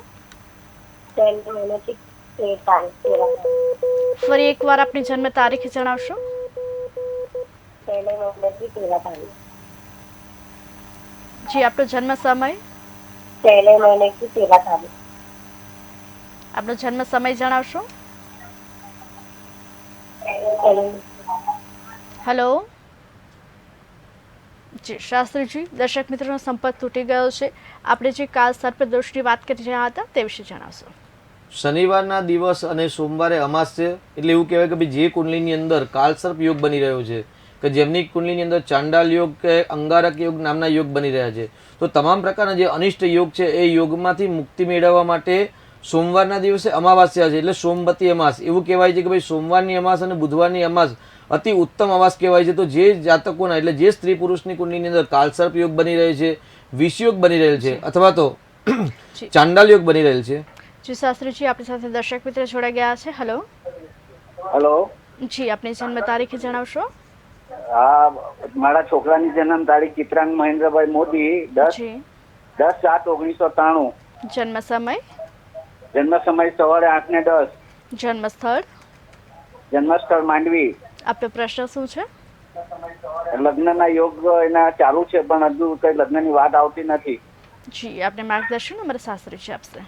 ફરી એકવાર આપની જન્મ તારીખ જણાવશો? જી, આપનો જન્મ સમય? આપનો જન્મ સમય જણાવશો? હેલો. જી, શાસ્ત્રીજી, દર્શક મિત્રોનો સંપર્ક તૂટી ગયો છે. આપણે જે કાલ સર્પદોષની વાત કરી રહ્યા હતા તે વિશે જણાવશો? શનિવારના દિવસ અને સોમવારે અમાસ છે, એટલે એવું કહેવાય કે ભાઈ જે કુંડલીની અંદર કાલસર્પ યોગ બની રહ્યો છે, કે જેમની કુંડલીની અંદર ચાંડાલ યોગ કે અંગારક યોગ નામના યોગ બની રહ્યા છે, તો તમામ પ્રકારના જે અનિષ્ટ યોગ છે એ યોગમાંથી મુક્તિ મેળવવા માટે સોમવારના દિવસે અમાવાસ્યા છે એટલે સોમવતી અમાસ એવું કહેવાય છે કે ભાઈ સોમવારની અમાસ અને બુધવારની અમાસ અતિ ઉત્તમ અમાસ કહેવાય છે. તો જે જાતકોના એટલે જે સ્ત્રી પુરુષની કુંડલીની અંદર કાલસર્પ યોગ બની રહેલ છે, વિષયોગ બની રહેલ છે અથવા તો ચાંડાલ યોગ બની રહેલ છે. જી, શાસ્ત્રીજી આપણી સાથે દર્શક મિત્ર જોડાઈ ગયા છે. હેલો. હેલો. જી, આપની જન્મ તારીખ જણાવશો? હા, મારા છોકરાની જન્મ તારીખ ચિત્રાંગ મહેન્દ્રભાઈ મોદી, 10/7/1993. જન્મ સમય? જન્મ સમય સવારે 8 ને 10. જન્મ સ્થળ? જન્મસ્થળ માંડવી. આપનો પ્રશ્ન શું છે? લગ્નના યોગ એના ચાલુ છે પણ હજુ કઈ લગ્નની વાત આવતી નથી. જી, આપને માર્ગદર્શન અમારા શાસ્ત્રીજી આપશે.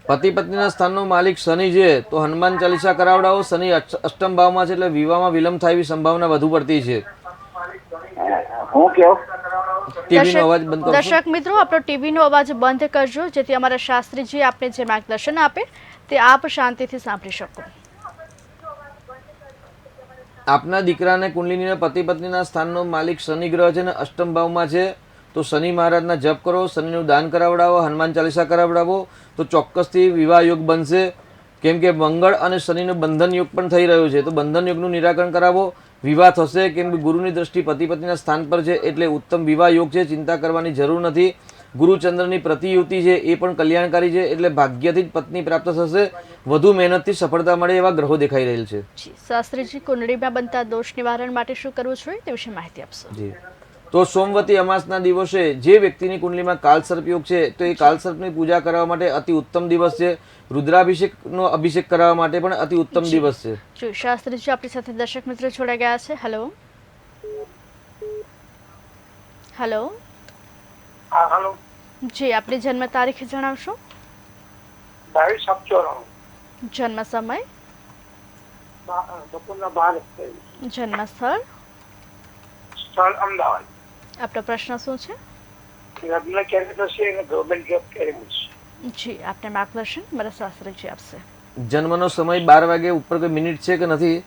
પતિ પત્નીના સ્થાનનો માલિક શનિ છે, તો હનુમાન ચાલીસા કરાવડાવો. શનિ અષ્ટમ ભાવમાં છે એટલે વિવાહમાં વિલંબ થાય એવી સંભાવના વધુ પડતી છે. હું કેવું? ટીવીનો અવાજ બંધ કરશો? દર્શક મિત્રો, આપણો ટીવીનો અવાજ બંધ કરજો જેથી અમારા શાસ્ત્રીજી આપને જે માર્ગદર્શન આપે તે આપ શાંતિથી સાંભળી શકો. આપના દીકરાને કુંડલીની પતિ પત્નીના સ્થાનનો માલિક શનિ ગ્રહ છે ને અષ્ટમ ભાવમાં છે, તો શનિ મહારાજના જપ કરો, શનિનું દાન કરાવડાવો, હનુમાન ચાલીસા કરાવડાવો તો ચોક્કસથી વિવાહ યોગ બનશે. કેમ કે મંગળ અને શનિનો બંધન યોગ પણ થઈ રહ્યો છે, તો બંધન યોગનું નિરાકરણ કરાવો, વિવાહ થશે. કેમ કે ગુરુની દ્રષ્ટિ પતિ પત્નીના સ્થાન પર છે એટલે ઉત્તમ વિવાહ યોગ છે, ચિંતા કરવાની જરૂર નથી. ગુરુચંદ્રની પ્રતિયુતિ છે એ પણ કલ્યાણકારી છે એટલે ભાગ્યથી જ પત્ની પ્રાપ્ત થશે. વધુ મહેનતથી સફળતા મળે એવા ગ્રહો દેખાઈ રહેલ છે. શાસ્ત્રીજી, કુંડળીમાં બનતા દોષ નિવારણ માટે શું કરવું જોઈએ તે વિશે માહિતી આપશો? જી, તો સોમવતી અમાસના દિવસે જે વ્યક્તિની કુંડલીમાં કાલસર્પ યોગ છે તો એ કાલસર્પની પૂજા કરવા માટે અતિ ઉત્તમ દિવસ છે. રુદ્રાભિષેકનો અભિષેક કરાવવા માટે પણ અતિ ઉત્તમ દિવસ છે. જી, શાસ્ત્રીજી આપણી સાથે દર્શક મિત્રો જોડાઈ ગયા છે. હેલો. હેલો. હા, હેલો. જી, આપની જન્મ તારીખ જણાવશો? 22/94. જન્મ સમય? બપોરના 12. જન્મ સ્થળ? સ્થળ અમદાવાદ. આપનો પ્રશ્ન શું છે? લગ્ન ક્યારે થશે અને ગવર્મેન્ટ જોબ ક્યારે મળશે? જી, આપને માર્ગદર્શન મારા શાસ્ત્રીજી આપશે. જન્મનો સમય 12 વાગે ઉપર કોઈ મિનિટ છે કે નથી?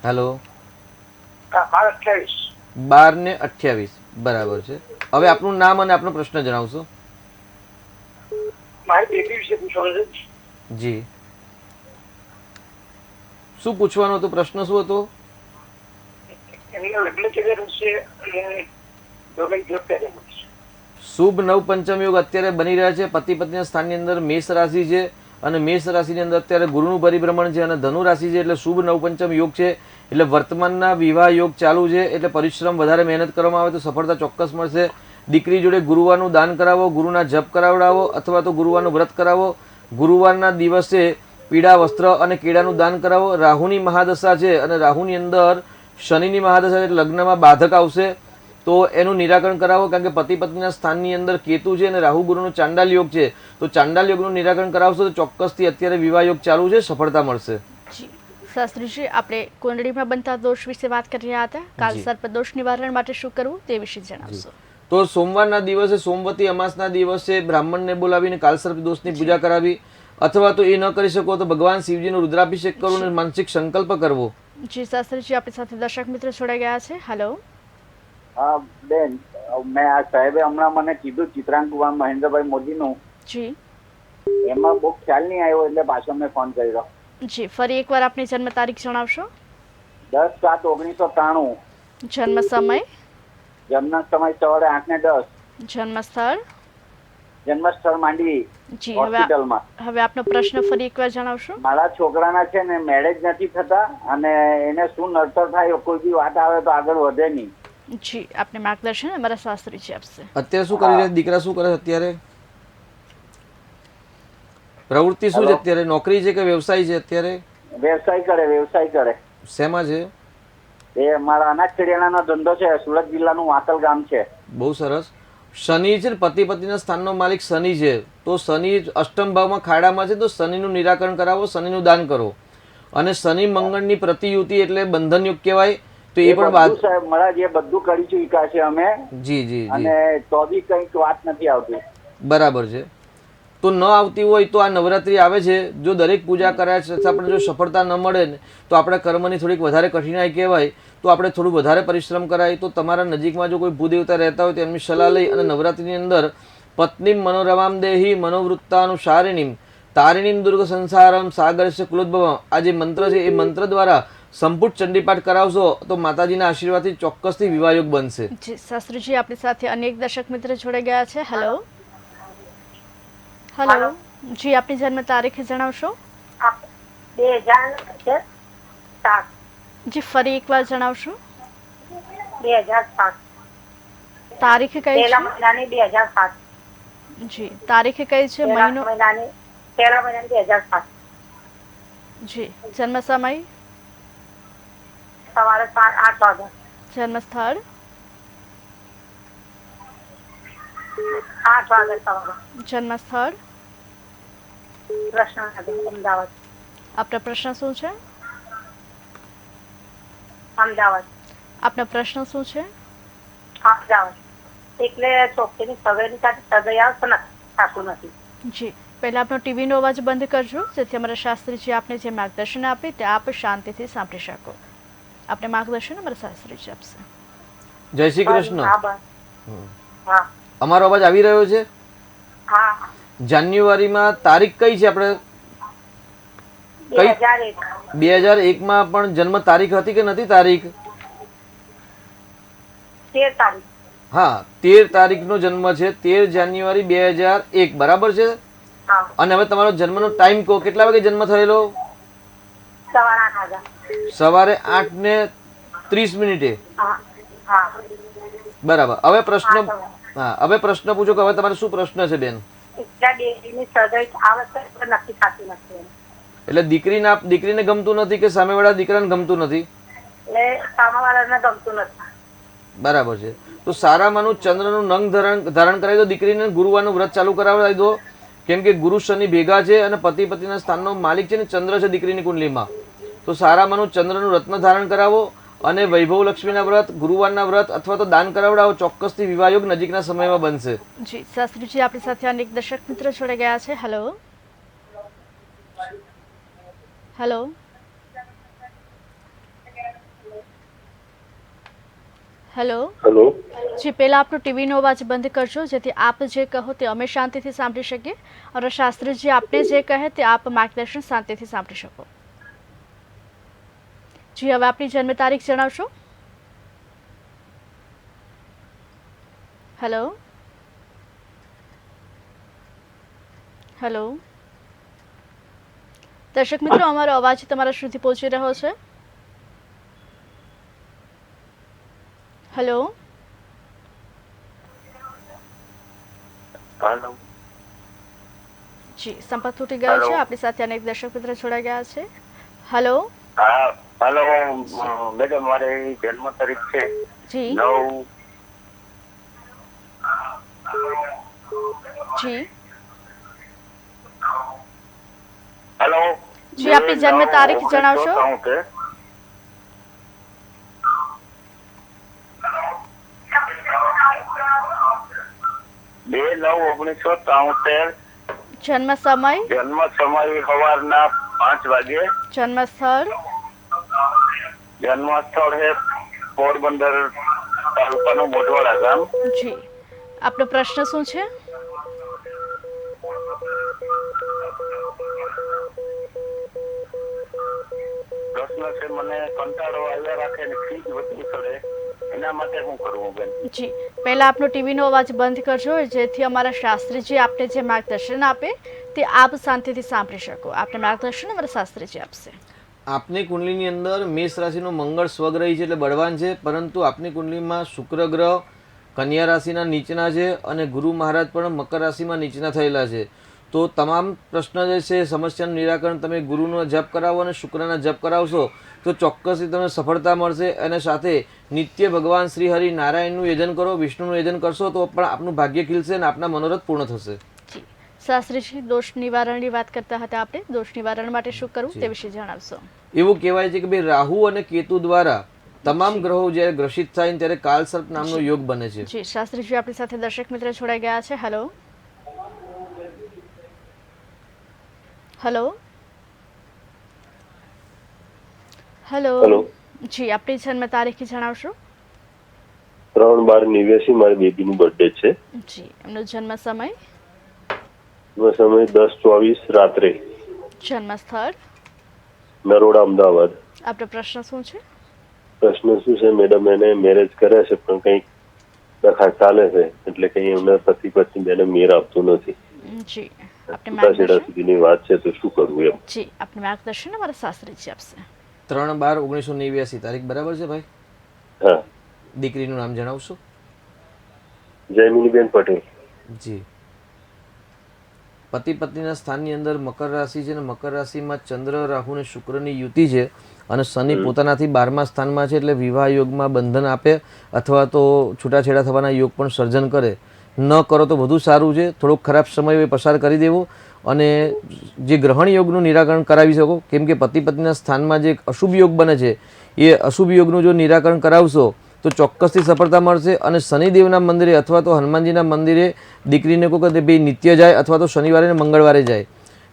હેલો. 12:28. બરાબર છે. હવે આપનું નામ અને આપનો પ્રશ્ન જણાવશો? મારી બેબી વિશે પૂછવાનું છે. જી, શું પૂછવાનું હતું? પ્રશ્ન શું હતો? એમના લગ્ન ક્યારે થશે અને ગવર્મેન્ટ જોબ ક્યારે મળશે? શુભ નવ પંચમ યોગ અત્યારે બની રહ્યા છે. પતિ પત્નીના સ્થાનની અંદર મેષ રાશિ છે અને મેષ રાશિની અંદર અત્યારે ગુરુનું પરિભ્રમણ છે અને ધનુ રાશિ છે એટલે શુભ નવપંચમ યોગ છે. એટલે વર્તમાનના વિવાહ યોગ ચાલુ છે. એટલે પરિશ્રમ વધારે મહેનત કરવામાં આવે તો સફળતા ચોક્કસ મળશે. દીકરી જોડે ગુરુવારનું દાન કરાવો, ગુરુના જપ કરાવડાવો અથવા તો ગુરુવારનું વ્રત કરાવો. ગુરુવારના દિવસે પીળા વસ્ત્ર અને કેળાનું દાન કરાવો. રાહુની મહાદશા છે અને રાહુની અંદર શનિની મહાદશા એટલે લગ્નમાં બાધક આવશે તો એનું નિરાકરણ કરાવો. કારણ કે પતિ પત્નીના સ્થાનની અંદર કેતુ છે અને રાહુ ગુરુનો ચાંડાલ યોગ છે. તો ચાંડાલ યોગનું નિરાકરણ કરાવશો તો ચોક્કસથી અત્યારે વિવાહ યોગ ચાલુ છે, સફળતા મળશે. જી શાસ્ત્રીજી, આપણે કુંડળીમાં બનતા દોષ વિશે વાત કરી રહ્યા હતા. કાલ જી. સર્પ દોષ નિવારણ માટે શું કરવું તે વિશે જણાવશો. તો સોમવારના દિવસે સોમવતી અમાસના દિવસે બ્રાહ્મણને બોલાવીને કાલસર્પ દોષની પૂજા કરાવી અથવા તો એ ન કરી શકો તો ભગવાન શિવજીનો રુદ્રાભિષેક કરવો અને માનસિક સંકલ્પ કરવો. જી શાસ્ત્રીજી, આપણી સાથે દર્શક મિત્રો જોડાઈ ગયા છે. હેલો. હા બેન, મેં આ સાહેબે હમણાં મને કીધું ચિત્રાંગ કુમાર મહેન્દ્રભાઈ મોદીનું, જી એમાં બહુ ખ્યાલ નહીં આવ્યો એટલે પાછો મેં ફોન કર્યો. જી, ફરી એકવાર આપની જન્મ તારીખ જણાવશો. 10/7/1993. જન્મ સમય, જન્મ સમય સવારે 8:10. જન્મ સ્થળ. જન્મસ્થળ માંડવી જી, હોસ્પિટલમાં. હવે આપનો પ્રશ્ન ફરી એકવાર જણાવશો. મારા છોકરાના છે ને મેરેજ નથી થતા અને એને શું નડતર થાય કોઈ બી વાત આવે તો આગળ વધે નહીં. જી, આપને માર્ગદર્શન અમારા શાસ્ત્રીજી આપશે. અત્યારે શું કરી રહ્યા દીકરા? શું કરે છે અત્યારે? પ્રવૃત્તિ શું છે અત્યારે? નોકરી છે કે વ્યવસાય છે અત્યારે? વ્યવસાય કરે. શેમાં છે? એ મારા અનાજ કરિયાણાનો ધંધો છે. સુરત જિલ્લાનું વાંકલ ગામ છે. બહુ સરસ. શનિ છે ને પતિ પત્નીના સ્થાનનો માલિક શનિ છે. તો શનિ અષ્ટમ ભાવમાં ખાડામાં છે તો શનિનું નિરાકરણ કરાવો, શનિનું દાન કરો. અને શનિ મંગળની પ્રતિયુતિ એટલે બંધન યુગ કહેવાય. તો એ પણ વાત સાહેબ મારા જે બધું કરી ચૂક્યા છે અમે. જી જી અને તો બી કંઈક વાત નથી આવતી. બરાબર છે. તો ન આવતી હોય તો આ નવરાત્રી આવે છે, જો દરેક પૂજા કર્યા છતાં પણ જો સફળતા ન મળે ને તો આપણા કર્મની થોડીક વધારે કઠિનાઈ કહેવાય. તો આપણે થોડું વધારે પરિશ્રમ કરાય. તો તમારા નજીકમાં જો કોઈ ભૂદેવતા રહેતા હોય તો એમની સલાહ લઈ અને નવરાત્રિની અંદર પત્નીમ મનોરમામ દેહી મનોવૃત્તાનુસારિણીમ તારિણીમ દુર્ગ સંસારમ સાગરસ્ય કુલોદ્ભવમ, આ જે મંત્ર છે એ મંત્ર દ્વારા સંપૂર્ણ ચંડીપાઠ કરાવશો તો માતાજીના આશીર્વાદથી ચોક્કસથી વિવાહયોગ બનશે. જી શાસ્ત્રીજી, આપણી સાથે અનેક દર્શક મિત્ર જોડાઈ ગયા છે. હેલો. હેલો. જી, આપની જન્મ તારીખ જણાવશો. 2007. જી, ફરી એકવાર જણાવશો. 2007. તારીખ કઈ પહેલા છે? મહિનાની 2007. જી, તારીખ કઈ છે? મહિનો. પહેલા મહિનાની 2007. જી, જન્મ સમય, સવારે 8 વાગે. જન્મ સ્થળ, 8 વાગે સવારે. જન્મ સ્થળ. કૃષ્ણનગર, અમદાવાદ. આપનો પ્રશ્ન શું છે? અમદાવાદ. આપનો પ્રશ્ન શું છે? અમદાવાદ. એટલે છોકરીની સગાઈની સાથે સગાઈ આવશે ને થતું નથી. જી, પહેલા આપનો ટીવીનો અવાજ બંધ કરજો જેથી અમારા શાસ્ત્રીજી આપને જે માર્ગદર્શન આપે તે આપ શાંતિથી સાંભળી શકો. આપને માર્ગદર્શન અમારા શાસ્ત્રીજી આપશે. જય શ્રી કૃષ્ણ. હા બસ. હા અમારો અવાજ આવી રહ્યો છે? હા. જાન્યુઆરીમાં તારીખ કઈ છે? આપણે 2001. 2001માં પણ જન્મ તારીખ હતી કે નથી તારીખ? 13 તારીખ. હા, 13 તારીખનો જન્મ છે. 13 જાન્યુઆરી 2001, બરાબર છે. હા. અને હવે તમારો જન્મનો ટાઈમ કહો, કેટલા વાગે જન્મ થયેલો? સવારે 8 વાગે. સવારે 8:30. હા હા. બરાબર. હવે પ્રશ્ન, હા હવે પ્રશ્ન પૂછો કે હવે તમારે શું પ્રશ્ન છે બેન? એટલા બેબીની સગાઈ આવશે પણ નક્કી થતી નથી. એટલે દીકરીને ગમતું નથી કે સામેવાળા દીકરાને ગમતું નથી? એટલે સામાવાળાને ગમતું નથી. બરાબર છે. તો સારામાંનું ચંદ્રનું નંગ ધારણ કરાવી દો દીકરીને. ગુરુવારનું વ્રત ચાલુ કરાવી દો. કેમ કે ગુરુ શનિ ભેગા છે અને પતિ પતિના સ્થાનનો માલિક છે ને ચંદ્ર છે દીકરીની કુંડલીમાં. તો સારામાંનું ચંદ્રનું રત્ન ધારણ કરાવો અને વૈભવ લક્ષ્મીના વ્રત, ગુરુવારના વ્રત અથવા તો દાન કરાવડાવો. ચોક્કસથી વિવાહયોગ નજીકના સમયમાં બનશે. જી શાસ્ત્રીજી, આપણી સાથે અનેક દર્શક મિત્રો જોડાઈ ગયા છે. હેલો. હેલો. હેલો. હેલો. જી, પહેલા આપનો ટીવીનો અવાજ બંધ કરજો જેથી આપ જે કહો તે અમે શાંતિથી સાંભળી શકીએ અને શાસ્ત્રીજી આપને જે કહે તે આપ માર્ગદર્શન શાંતિથી સાંભળી શકો. જી, હવે આપની જન્મ તારીખ જણાવશો. હેલો. હેલો. દર્શક મિત્રો, અમારો અવાજ તમારા સુધી પહોંચી રહ્યો છે? હેલો. હેલો. જી, સંપર્ક તૂટી ગયો છે. આપણી સાથે અનેક દર્શક મિત્ર જોડાઈ ગયા છે. હેલો. હા, હેલો મેડમ, મારી જન્મ તારીખ છે જી 9. જી હેલો જી, આપની જન્મ તારીખ જણાવશો? 2/9/1973. જન્મ સમય? જન્મ સમય સવારના 5 વાગે. જન્મ સ્થળ? જન્મ સ્થળ છે પોરબંદર તાલુકાનું મોઢવાડા ગામ. જી, આપનો પ્રશ્ન શું છે? પ્રશ્ન છે, મને કંટાળો આવ્યા રાખે ને ખીજ વધુ ચડે, એના માટે શું કરવું બેન? જી, પહેલા આપનો ટીવીનો અવાજ બંધ કરજો, જેથી અમારા શાસ્ત્રીજી આપને જે માર્ગદર્શન આપે તે આપ શાંતિથી સાંભળી શકો. આપને માર્ગદર્શન અમારા શાસ્ત્રીજી આપશે. આપની કુંડલીની અંદર મેષ રાશિનો મંગળ સ્વગ્રહી છે એટલે બળવાન છે, પરંતુ આપની કુંડલીમાં શુક્ર ગ્રહ કન્યા રાશિના નીચના છે અને ગુરુ મહારાજ પણ મકર રાશિમાં નીચના થયેલા છે. તો તમામ પ્રશ્ન જે છે સમસ્યાનું નિરાકરણ તમે ગુરુનો જપ કરાવો અને શુક્રના જપ કરાવશો તો ચોક્કસથી તમને સફળતા મળશે. અને સાથે નિત્ય ભગવાન શ્રી હરિ નારાયણનું યજન કરો, વિષ્ણુનું યજન કરશો તો પણ આપનું ભાગ્ય ખીલશે અને આપના મનોરથ પૂર્ણ થશે. જી, શાસ્ત્રીજી, દોષ નિવારણની વાત કરતા હતા આપણે. દોષ નિવારણ માટે શું કરવું તે વિશે જણાવશો? એવું કહેવાય છે કે ભાઈ રાહુ અને કેતુ દ્વારા તમામ ગ્રહો જ્યારે ગ્રસિત થાય ત્યારે કાલસર્પ નામનો યોગ બને છે. જી, શાસ્ત્રીજી આપણી સાથે દર્શક મિત્ર જોડાઈ ગયા છે. હેલો. હેલો. હેલો. જી, આપની જન્મ તારીખ જણાવશો? 3/12/89 મારી બેબીનું બર્થડે છે. જી, એમનો જન્મ સમય? સમય 10:24 રાત્રે. જન્મ સ્થળ? નરોડા, અમદાવાદ. આપનો પ્રશ્ન શું છે? પ્રશ્ન શું છે મેડમ, એને મેરેજ કર્યા છે પણ કંઈક ડખા ચાલે છે, એટલે કંઈ એમને પતિ પત્ની બેને મેર આપતું નથી. જી, આપને છૂટાછેડા માર્ગદર્શન? સુધીની વાત છે તો શું કરવું એમ? જી, આપને માર્ગદર્શન અમારા શાસ્ત્રીજી આપશે. 3/12/1989 તારીખ બરાબર છે ભાઈ? હા. દીકરીનું નામ જણાવશો? જયમિનીબેન પટેલ. જી. પતિ પત્નીના સ્થાનની અંદર મકર રાશિ છે અને મકર રાશિમાં ચંદ્ર, રાહુ અને શુક્રની યુતિ છે અને શનિ પોતાનાથી 12મા સ્થાનમાં છે, એટલે વિવાહ યોગમાં બંધન આપે અથવા તો છૂટાછેડા થવાના યોગ પણ સર્જન કરે. ન કરો તો વધુ સારું છે. થોડોક ખરાબ સમય પસાર કરી દેવો અને જે ગ્રહણ યોગનું નિરાકરણ કરાવી શકો, કેમ કે પતિ પત્નીના સ્થાનમાં જે અશુભ યોગ બને છે એ અશુભ યોગનું જો નિરાકરણ કરાવશો તો ચોક્કસથી સફળતા મળશે. અને શનિદેવના મંદિરે અથવા તો હનુમાનજીના મંદિરે દીકરીને કહો કે ભાઈ નિત્ય જાય અથવા તો શનિવારે અને મંગળવારે જાય.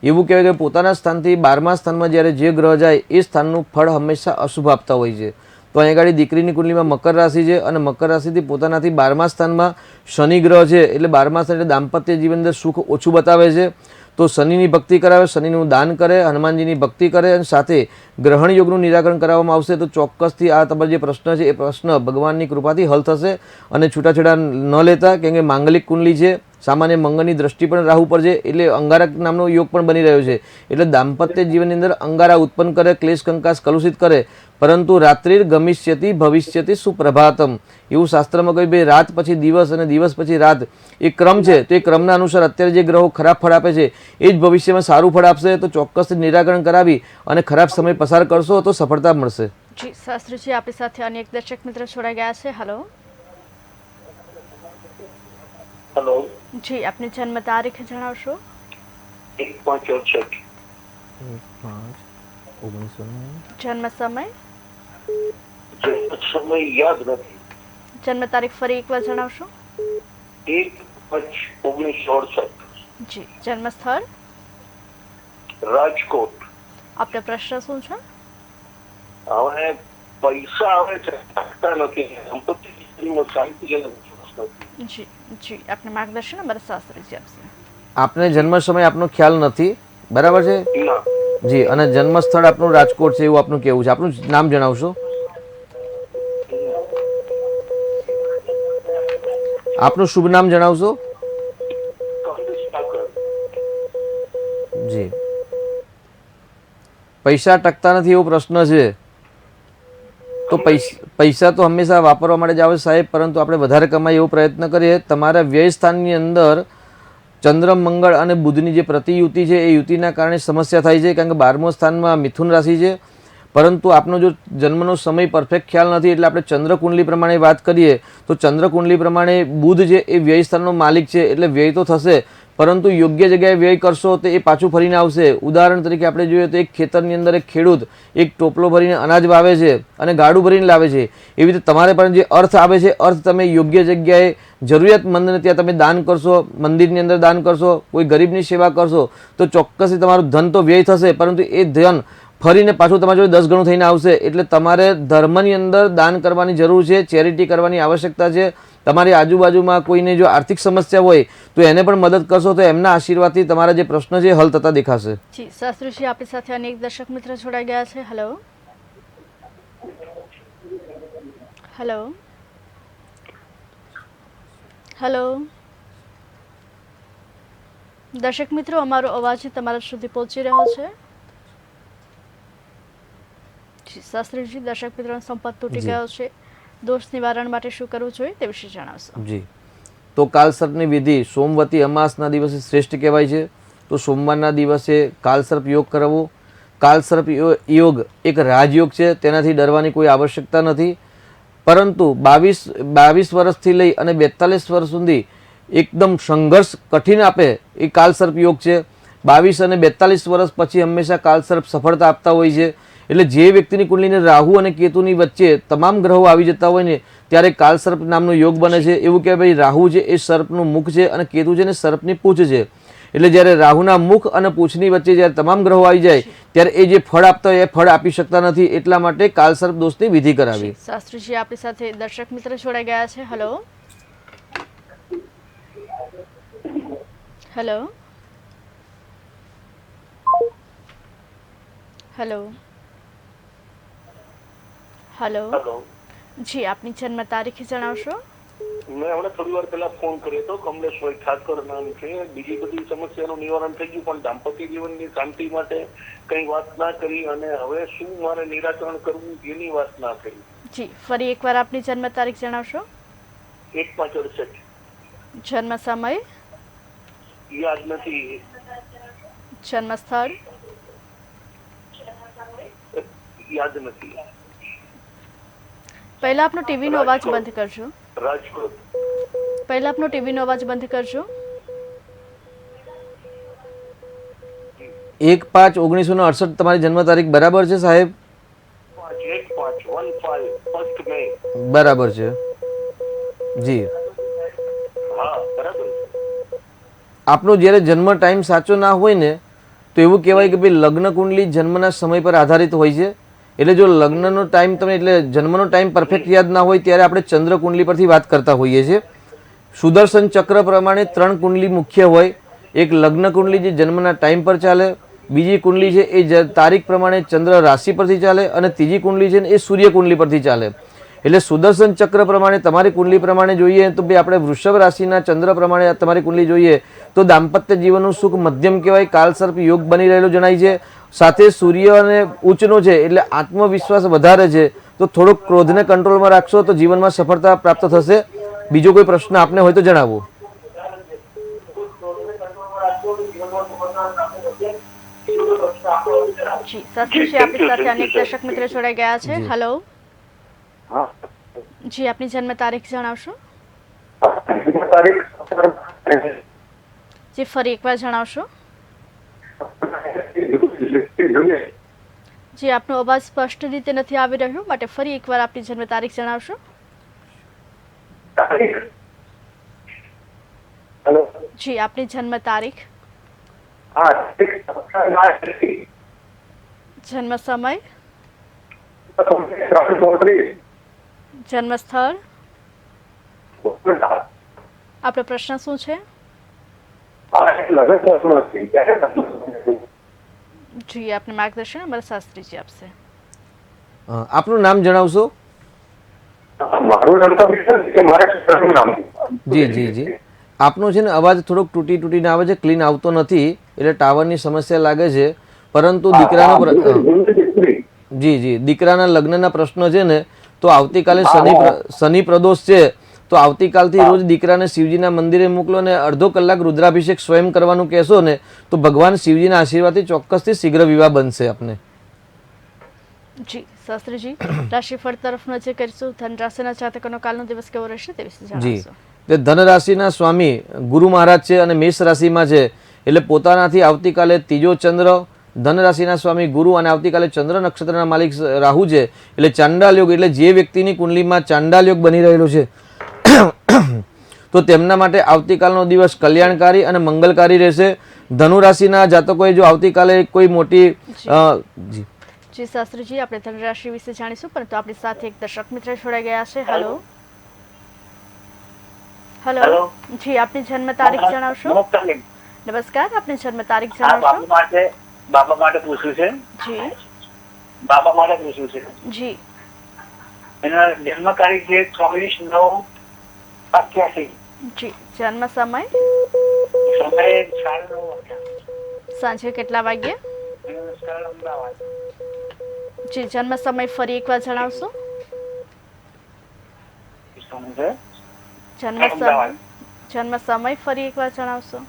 એવું કહેવાય કે પોતાના સ્થાનથી 12મા સ્થાનમાં જ્યારે જે ગ્રહ જાય એ સ્થાનનું ફળ હંમેશા અશુભ આપતા હોય છે. તો અહીં આગળ દીકરીની કુંડલીમાં મકર રાશિ છે અને મકર રાશિથી પોતાનાથી 12મા સ્થાનમાં શનિ ગ્રહ છે, એટલે 12મા સ્થાન એટલે દાંપત્ય જીવન અંદર સુખ ઓછું બતાવે છે. તો શનિની ભક્તિ કરાવે, શનિનું દાન કરે, હનુમાનજીની ભક્તિ કરે અને સાથે ગ્રહણ યોગનું નિરાકરણ કરાવવામાં આવશે તો ચોક્કસથી આ તમારો જે પ્રશ્ન છે એ પ્રશ્ન ભગવાનની કૃપાથી હલ થશે. અને છૂટાછેડા ન લેતા, કેમ કે માંગલિક કુંડલી છે, સામાન્ય મંગળની દ્રષ્ટિ પણ રાહુ પર છે, એટલે અંગારક નામનો યોગ પણ બની રહ્યો છે. એટલે દાંપત્ય જીવનની અંદર અંગારા ઉત્પન્ન કરે, ક્લેશ કંકાસ કલુષિત કરે, પરંતુ રાત્રિર ગમિષ્યતિ ભવિષ્યતિ સુપ્રભાતમ એવું શાસ્ત્રમાં કહ્યું. ભાઈ રાત પછી દિવસ અને દિવસ પછી રાત એ ક્રમ છે, તો એ ક્રમના અનુસાર અત્યારે જે ગ્રહો ખરાબ ફળ આપે છે એ જ ભવિષ્યમાં સારું ફળ આપશે. તો ચોક્કસથી નિરાકરણ કરાવી અને ખરાબ સમય પસાર કરશો તો સફળતા મળશે. જી, શાસ્ત્રીજી આપણી સાથે અન્ય એક દર્શક મિત્ર જોડાઈ ગયા છે. હેલો. હેલો. જી, આપની જન્મ તારીખ જણાવશો? 1/5/68. 1/5/1999. જન્મ સમય? સમય યાદ નથી. જન્મ તારીખ ફરી એકવાર જણાવશો? 1/5/1968. જી, જન્મ સ્થળ? રાજકોટ. આપનો પ્રશ્ન શું છે? હવે પૈસા આવે છે, આપતા નથી. સંપત્તિનો શાંતિજનક પ્રશ્ન છે. જી જી, આપને માર્ગદર્શન અમારા શાસ્ત્રીજી આપશે. આપને જન્મ સમય આપનો ખ્યાલ નથી, બરાબર છે? ના. જી, અને જન્મ સ્થળ આપનું રાજકોટ છે એવું આપનું કહેવું છે. આપનું નામ જણાવશો? આપનું શુભ નામ જણાવશો? જી, પૈસા ટકતા નથી એવો પ્રશ્ન છે. તો પૈસા તો હંમેશા વાપરવા માટે જ આવે સાહેબ, પરંતુ આપણે વધારે કમાઈ એવો પ્રયત્ન કરીએ. તમારા વ્યય સ્થાનની અંદર ચંદ્ર, મંગળ અને બુધની જે પ્રતિયુતિ છે એ યુતિના કારણે સમસ્યા થાય છે, કારણ કે 12મો સ્થાનમાં મિથુન રાશિ છે. પરંતુ આપનો જો જન્મનો સમય પરફેક્ટ ખ્યાલ નથી, એટલે આપણે ચંદ્રકુંડલી પ્રમાણે વાત કરીએ તો ચંદ્રકુંડલી પ્રમાણે બુધ છે એ વ્યય સ્થાનનો માલિક છે, એટલે વ્યય તો થશે, પરંતુ યોગ્ય જગ્યાએ વ્યય કરશો તો એ પાછું ફરીને આવશે. ઉદાહરણ તરીકે આપણે જોઈએ તો એક ખેતરની અંદર એક ખેડૂત એક ટોપલો ભરીને અનાજ વાવે છે અને ગાડું ભરીને લાવે છે. એવી રીતે તમારે પણ જે અર્થ આવે છે, અર્થ તમે યોગ્ય જગ્યાએ જરૂરિયાતમંદને ત્યાં તમે દાન કરશો, મંદિરની અંદર દાન કરશો, કોઈ ગરીબની સેવા કરશો, તો ચોક્કસથી તમારું ધન તો વ્યય થશે, પરંતુ એ ધન ફરીને પાછું તમારી જોડે 10 ગણું થઈને આવશે. એટલે તમારે ધર્મની અંદર દાન કરવાની જરૂર છે, ચેરિટી કરવાની આવશ્યકતા છે. તમારી આજુબાજુમાં કોઈને જો આર્થિક સમસ્યા હોય તો એને પણ મદદ કરશો તો એમના આશીર્વાદથી તમારા જે પ્રશ્ન છે હલ થતા દેખાશે. જી શાસ્ત્રીજી, આપણી સાથે અનેક દર્શક મિત્ર જોડાઈ ગયા છે. હેલો હેલો હેલો દર્શક મિત્રો, અમારો અવાજ તમારા સુધી પહોંચી રહ્યો છે? જી શાસ્ત્રીજી, દર્શક મિત્રોનો સંપર્ક તૂટી ગયો છે, દોષ નિવારણ માટે શું કરવું જોઈએ તે વિશે જણાવશો? જી, તો કાલસર્પની વિધિ સોમવતી અમાસના દિવસે શ્રેષ્ઠ કહેવાય છે. તો સોમવારના દિવસે કાલસર્પ યોગ કરવો. કાલસર્પ યોગ એક રાજયોગ છે, તેનાથી ડરવાની કોઈ આવશ્યકતા નથી. પરંતુ 22 વર્ષથી લઈ અને 42 વર્ષ સુધી એકદમ સંઘર્ષ કઠિન આપે એ કાલસર્પ યોગ છે. 22 અને 42 વર્ષ પછી હંમેશા કાલસર્પ સફળતા આપતા હોય છે. એટલે જે વ્યક્તિની કુંડલીને રાહુ અને કેતુની વચ્ચે તમામ ગ્રહો આવી જતા હોય ને ત્યારે કાલસર્પ નામનો યોગ બને છે. એવું કે ભાઈ રાહુ છે એ સર્પનું મુખ છે અને કેતુ છે ને સર્પની પૂંછ છે. એટલે જ્યારે રાહુના મુખ અને પૂંછની વચ્ચે જ્યારે તમામ ગ્રહો આવી જાય ત્યારે એ જે ફળ આપતા હોય એ ફળ આપી શકતા નથી. એટલા માટે કાલસર્પ દોષની વિધિ કરાવી. શાસ્ત્રીજી, આપણી સાથે દર્શક મિત્ર જોડાઈ ગયા છે. Hello hello hello hello hello. જી, આપની જન્મ તારીખ જણાવશો? મેં હમણાં થોડી વાર પહેલા ફોન કર્યો હતો. કમલેશભાઈ ઠાકર નામ છે. બીજી બધી સમસ્યાનું નિવારણ થઈ ગયું, પણ દાંપત્ય જીવનની શાંતિ માટે કઈ વાત ના કરી અને હવે શું મારે નિરાકરણ કરવું એની વાત ના કરી. જી, ફરી એકવાર આપની જન્મ તારીખ જણાવશો? 1/5/68. જન્મ સમય? યાદ નથી. જન્મ સ્થળ? યાદ નથી. પહેલા આપનો ટીવીનો અવાજ બંધ કરજો. રાજકોટ. પહેલા આપનો ટીવીનો અવાજ બંધ કરજો. 1/5/1968 તમારી જન્મ તારીખ બરાબર છે સાહેબ? 1/5/15 1st મે. બરાબર છે જી. હા, બરાબર. આપનો જ્યારે જન્મ ટાઈમ સાચો ના હોય ને તો એવું કહેવાય કે ભાઈ લગ્ન કુંડલી જન્મના સમય પર આધારિત હોય છે. એટલે જો લગ્નનો ટાઈમ તમે એટલે જન્મનો ટાઈમ પરફેક્ટ યાદ ના હોય ત્યારે આપણે ચંદ્ર કુંડલી પરથી વાત કરતા હોઈએ છીએ. સુદર્શન ચક્ર પ્રમાણે 3 કુંડલી મુખ્ય હોય. એક લગ્ન કુંડલી જે જન્મના ટાઈમ પર ચાલે, બીજી કુંડલી છે એ તારીખ પ્રમાણે ચંદ્ર રાશિ પરથી ચાલે અને ત્રીજી કુંડલી છે એ સૂર્ય કુંડલી પરથી ચાલે. એટલે સુદર્શન ચક્ર પ્રમાણે તમારી કુંડલી પ્રમાણે જોઈએ તો ભાઈ આપણે વૃષભ રાશિના ચંદ્ર પ્રમાણે તમારી કુંડલી જોઈએ તો દાંપત્ય જીવનનું સુખ મધ્યમ કહેવાય. કાલસર્પ યોગ બની રહેલો જણાય છે. સાથે સૂર્ય અને ઉચ્ચનો છે એટલે આત્મવિશ્વાસ વધારે છે. તો થોડોક ક્રોધને કંટ્રોલમાં રાખશો તો જીવનમાં સફળતા પ્રાપ્ત થશે. બીજો કોઈ પ્રશ્ન આપને હોય તો જણાવો. જી શાસ્ત્રીજી, આપણી સાથે અનેક દર્શક મિત્ર જોડાઈ ગયા છે. હેલો જી, આપની જન્મ તારીખ જણાવશો? જી, ફરી એકવાર જણાવશો? જી, આપનો અવાજ સ્પષ્ટ રીતે નથી આવી રહ્યો, માટે ફરી એકવાર આપની જન્મ તારીખ જણાવશો? જી, આપની જન્મ તારીખ? જન્મ સમય? જન્મ સ્થળ? આપનો પ્રશ્ન શું છે? જી, આપને માર્ગદર્શન અમારા શાસ્ત્રીજી આપશે. આપનું નામ જણાવશો? જી જી જી. આપનો છે ને અવાજ થોડોક તૂટીને આવે છે, ક્લીન આવતો નથી, એટલે ટાવરની સમસ્યા લાગે છે. પરંતુ જી જી દીકરાના લગ્નના પ્રશ્ન છે ને તો આવતીકાલે શનિ પ્રદોષ છે, તો આવતીકાલથી રોજ દીકરાને શિવજીના મંદિરે મોકલો ને અડધો કલાક રુદ્રાભિષેક સ્વયં કરવાનું કહેશો ને તો ભગવાન શિવજીના આશીર્વાદથી ચોક્કસથી શીઘ્ર વિવાહ બનશે આપને. જી શાસ્ત્રીજી, રાશિફળ તરફ નજર કરીશું. ધન રાશિના જાતકોનો કાલનો દિવસ કેવો રહેશે તે વિશે જી, જણાવશો. તે ધન રાશિના સ્વામી ગુરુ મહારાજ છે અને મેષ રાશિમાં છે, એટલે પોતાનાથી આવતીકાલે ત્રીજો ચંદ્ર, ધન રાશિના સ્વામી ગુરુ અને આવતીકાલે ચંદ્ર નક્ષત્રના માલિક રાહુ છે, એટલે ચાંડાલ યોગ, એટલે જે વ્યક્તિની કુંડલીમાં ચાંડાલ યોગ બની રહેલો છે તો તેમના માટે આવતીકાલનો દિવસ કલ્યાણકારી અને મંગલકારી રહેશે. ધનુ રાશિના જાતકોએ જો આવતીકાલે કોઈ મોટી જી શાસ્ત્રીજી, આપણે ધન રાશિ વિશે જાણીશું, પરંતુ આપણી સાથે એક દર્શક મિત્ર જોડાઈ ગયા છે. હેલો હેલો જી, આપની જન્મ તારીખ જણાવશો? નમસ્કાર, આપની જન્મ તારીખ જણાવશો? બાબા માટે પૂછ્યું છે. જી બાબા માટે પૂછ્યું છે. જી, એના જન્મ તારીખ છે 24/9/88. જી, જન્મ સમય? સમય 9:30. સાંજે કેટલા વાગ્યે? અમદાવાદ. જી, જન્મ સમય ફરી એકવાર જણાવશો? જન્મ સમય ફરી એકવાર જણાવશો?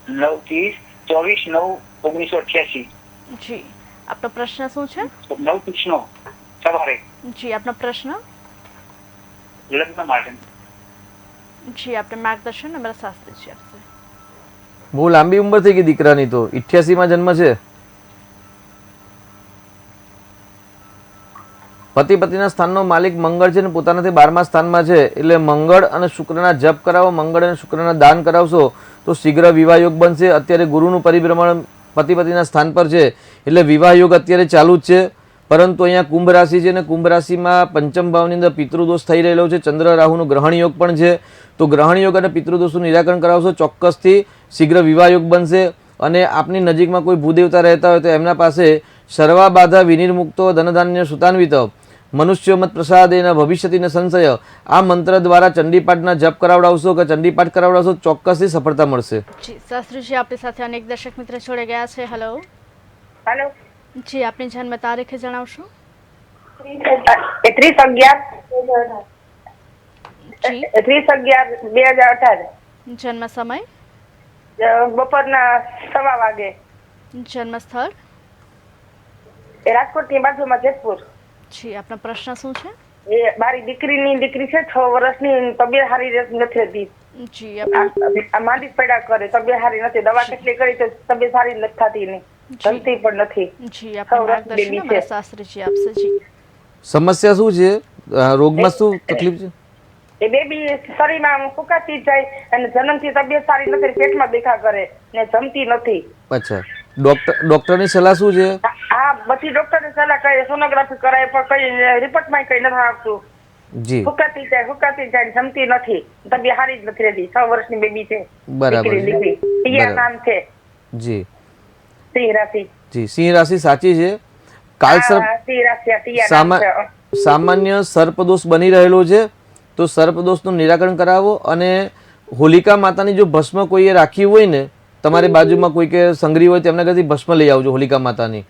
9/24/9/1988. જી, આપનો પ્રશ્ન શું છે? 9:30 સવારે. જી, આપનો પ્રશ્ન? લગ્ન માટે. જી, આપણે માર્ગદર્શન અમારા શાસ્ત્રીજી આપશે. બહુ લાંબી ઉંમર થઈ ગઈ દીકરાની, તો 88માં જન્મ છે. પતિ પતિના સ્થાનનો માલિક મંગળ છે ને પોતાનાથી 12મા સ્થાનમાં છે, એટલે મંગળ અને શુક્રના જપ કરાવો, મંગળ અને શુક્રના દાન કરાવશો તો શીઘ્ર વિવાહ યોગ બનશે. અત્યારે ગુરુનું પરિભ્રમણ પતિ પતિના સ્થાન પર છે, એટલે વિવાહ યોગ અત્યારે ચાલુ જ છે. પરંતુ અહીંયા કુંભ રાશિ છે ને કુંભ રાશિમાં પંચમ ભાવની અંદર પિતૃદોષ થઈ રહેલો છે, ચંદ્ર રાહુનું ગ્રહણ યોગ પણ છે, તો ગ્રહણ યોગ અને પિતૃદોષનું નિરાકરણ કરાવશો ચોક્કસથી શીઘ્ર વિવાહ યોગ બનશે. અને આપની નજીકમાં કોઈ ભૂદેવતા રહેતા હોય તો એમના પાસે સર્વા બાધા વિનિર્મુક્તો ધનધાન્ય સુતાન્વિત મનુષ્યો મત પ્રસાદેન ભવિષ્યતિને સંશય, આ મંત્ર દ્વારા ચંડીપાઠના જપ કરાવડાવશો કે ચંડીપાઠ કરાવડાવશો ચોક્કસથી સફળતા મળશે. જી શાસ્ત્રીજી, આપણી સાથે અનેક દર્શક મિત્ર જોડે ગયા છે. હેલો હેલો જી, આપની જન્મ તારીખ જણાવશો? 30/11/2018. જી, 30/11/2018. જન્મ સમય? બપોરના 1:15 વાગે. જન્મ સ્થળ? રાજકોટની બાજુમાં જેતપુર. જી, આપનો પ્રશ્ન શું છે? એ મારી દીકરી છે 6 વર્ષની, તબિયત સારી નથી રહેતી. જી, માંદી પડ્યા કરે, તબિયત સારી નથી, દવા કેટલી કરી તો તબિયત સારી નથી થતી ને જમતી પણ નથી. જી, આપણે માર્ગદર્શન અમારા શાસ્ત્રીજી આપશે. જી, સમસ્યા શું છે? રોગમાં શું તકલીફ છે? એ બેબી શરીરમાં ફૂંકાતી જાય અને જન્મથી તબિયત સારી નથી, પેટમાં દેખા કરે ને જમતી નથી. અચ્છા, ડોક્ટરની સલાહ શું છે? હા, બધી ડોક્ટરની સલાહ કરે, સોનોગ્રાફી કરાય પણ કઈ રિપોર્ટમાં કઈ નથી આવતું. જી, ફૂંકાતી જાય જમતી નથી, તબિયત સારી જ નથી રહેતી. 6 વર્ષની બેબી છે. બરાબર. દીકરી પિયા નામ છે. જી, સિંહ રાશિ. જી, સિંહ રાશિ સાચી છે. સિંહ રાશિ પિયા નામ છે. સામાન્ય સર્પદોષ બની રહેલો છે, તો સર્પદોષનું નિરાકરણ કરાવો. અને હોલિકા માતાની જો ભસ્મ કોઈએ રાખી હોય ને, તમારી બાજુમાં કોઈ કે સંગ્રહી હોય તેમના ઘરથી ભસ્મ લઈ આવજો હોલિકા માતાની,